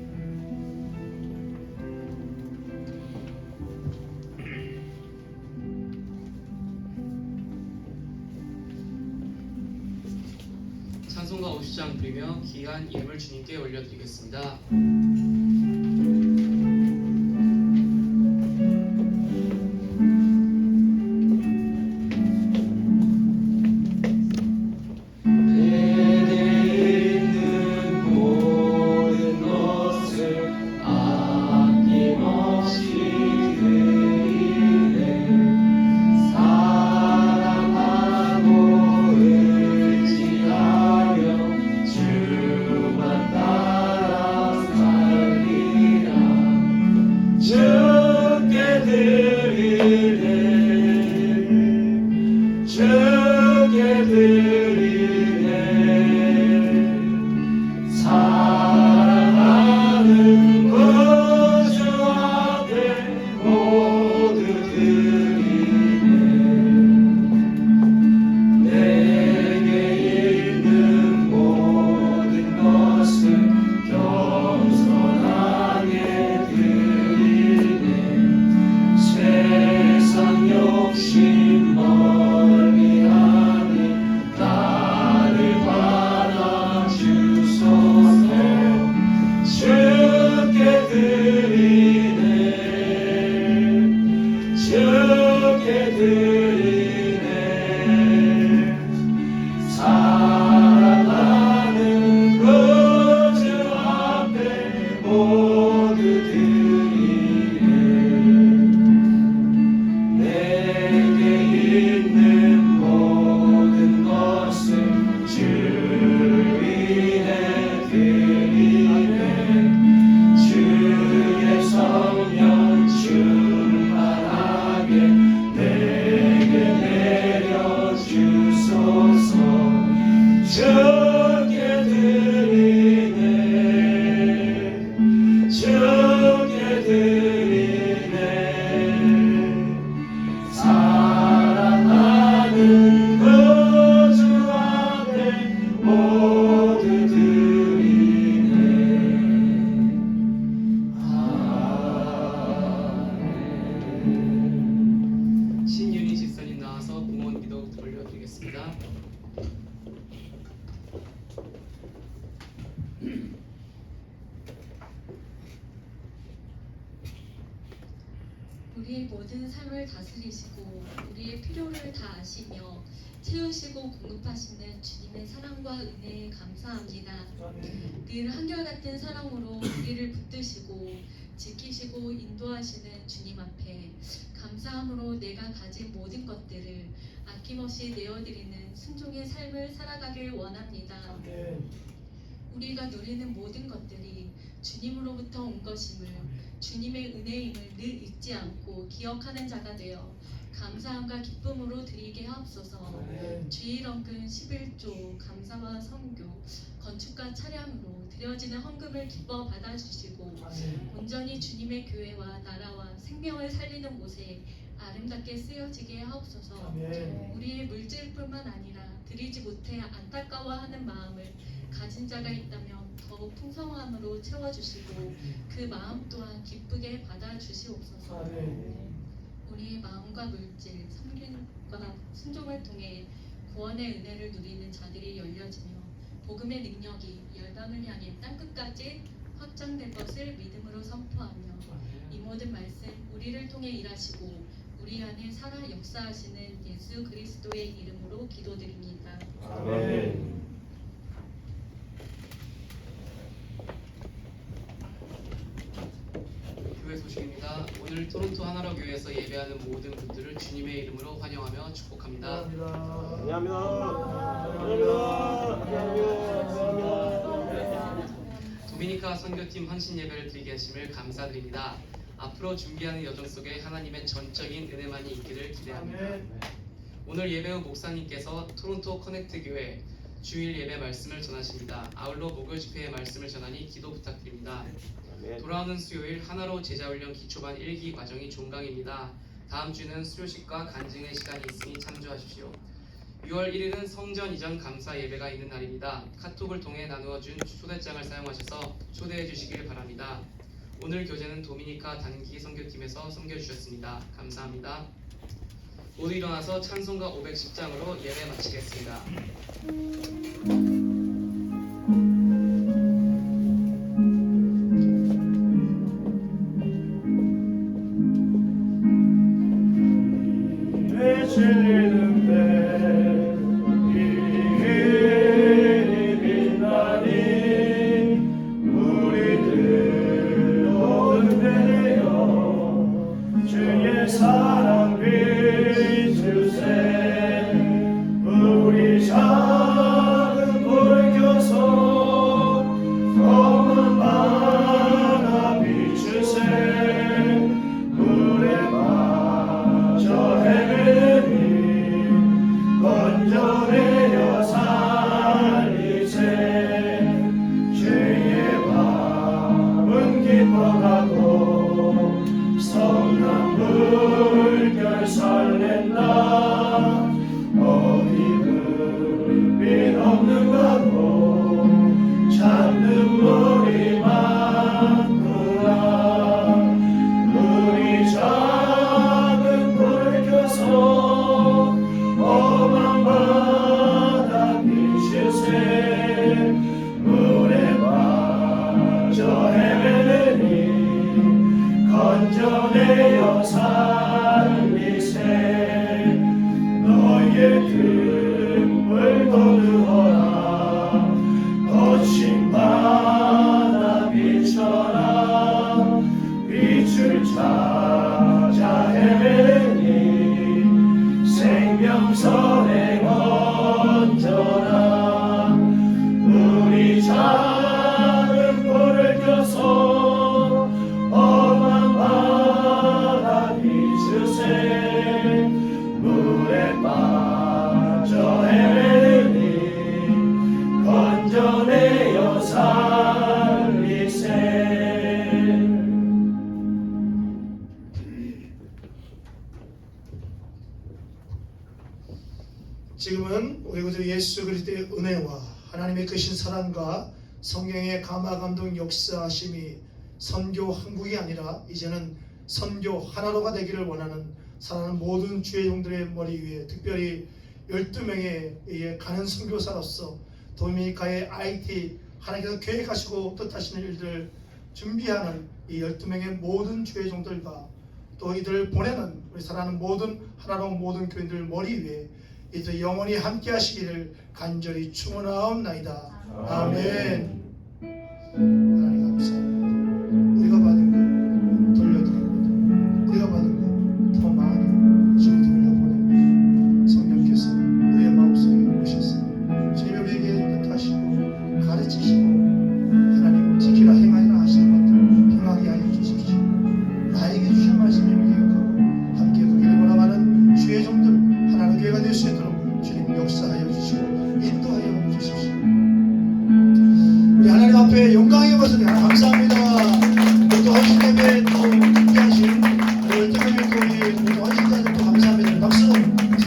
찬송가 50장 드리며 귀한 예물 주님께 올려드리겠습니다. 주의 성령 충만하게 우리의 모든 삶을 다스리시고 우리의 필요를 다 아시며 채우시고 공급하시는 주님의 사랑과 은혜에 감사합니다. 늘 한결같은 사랑으로 우리를 붙드시고 지키시고 인도하시는 주님 앞에 감사함으로 내가 가진 모든 것들을 아낌없이 내어드리는 순종의 삶을 살아가길 원합니다. 우리가 누리는 모든 것들이 주님으로부터 온 것임을 주님의 은혜임을 늘 잊지 않고 기억하는 자가 되어 감사함과 기쁨으로 드리게 하옵소서. 주일 헌금 11조 감사와 선교 건축과 차량으로 드려지는 헌금을 기뻐 받아주시고 온전히 주님의 교회와 나라와 생명을 살리는 곳에 아름답게 쓰여지게 하옵소서. 우리의 물질뿐만 아니라 드리지 못해 안타까워하는 마음을 가진 자가 있다면 더욱 풍성함으로 채워주시고 그 마음 또한 기쁘게 받아주시옵소서. 우리의 마음과 물질, 섬김과 순종을 통해 구원의 은혜를 누리는 자들이 열려지며 복음의 능력이 열방을 향해 땅끝까지 확장될 것을 믿음으로 선포하며 이 모든 말씀 우리를 통해 일하시고 우리 안에 살아 역사하시는 예수 그리스도의 이름으로 기도드립니다. 아멘. 교회 소식입니다. 오늘 토론토 하나로 교회에서 예배하는 모든 분들을 주님의 이름으로 환영하며 축복합니다. 도미니카 선교팀 헌신 예배를 드리게 하심을 감사드립니다. 앞으로 준비하는 여정 속에 하나님의 전적인 은혜만이 있기를 기대합니다. 오늘 예배 후 목사님께서 토론토 커넥트 교회 주일 예배 말씀을 전하십니다. 아울러 목요 집회의 말씀을 전하니 기도 부탁드립니다. 돌아오는 수요일 하나로 제자훈련 기초반 1기 과정이 종강입니다. 다음 주는 수료식과 간증의 시간이 있으니 참조하십시오. 6월 1일은 성전 이전 감사 예배가 있는 날입니다. 카톡을 통해 나누어준 초대장을 사용하셔서 초대해 주시길 바랍니다. 오늘 교재는 도미니카 단기 선교팀에서 섬겨주셨습니다. 감사합니다. 모두 일어나서 찬송가 510장으로 예배 마치겠습니다. 지금은 우리 구주 예수 그리스도의 은혜와 하나님의 크신 사랑과 성령의 감화 감동 역사하심이 선교 한국이 아니라 이제는 선교 하나로가 되기를 원하는 사랑하는 모든 주의 종들의 머리 위에 특별히 12명의 가는 선교사로서 도미니카의 IT 하나님께서 계획하시고 뜻하시는 일들을 준비하는 이 12명의 모든 주의 종들과 또 이들을 보내는 우리 사랑하는 모든 하나로 모든 교인들 머리 위에 이들 영원히 함께 하시기를 간절히 축원하옵나이다. 아멘. 하나님 감사합니다. 우리가 받은 것 돌려드립니다. 우리가 받은 것 더 많이 주님 돌려보내고 성령께서 우리의 마음속에 오셔서 주님이 우리에게 인도하시고 가르치시고 하나님 지키라 행하리라 하시는 것들 행하게 하여 주십시오. 나에게 주신 말씀을 기억하고 함께 그 길을 걸어가는 주의 종들 하나님 교회가 될 수 있도록 주님 역사하여 주시고 인도하여 주십시오. 우리 하나님 앞에 영광의 것을 감사합니다. 또 헌신 예배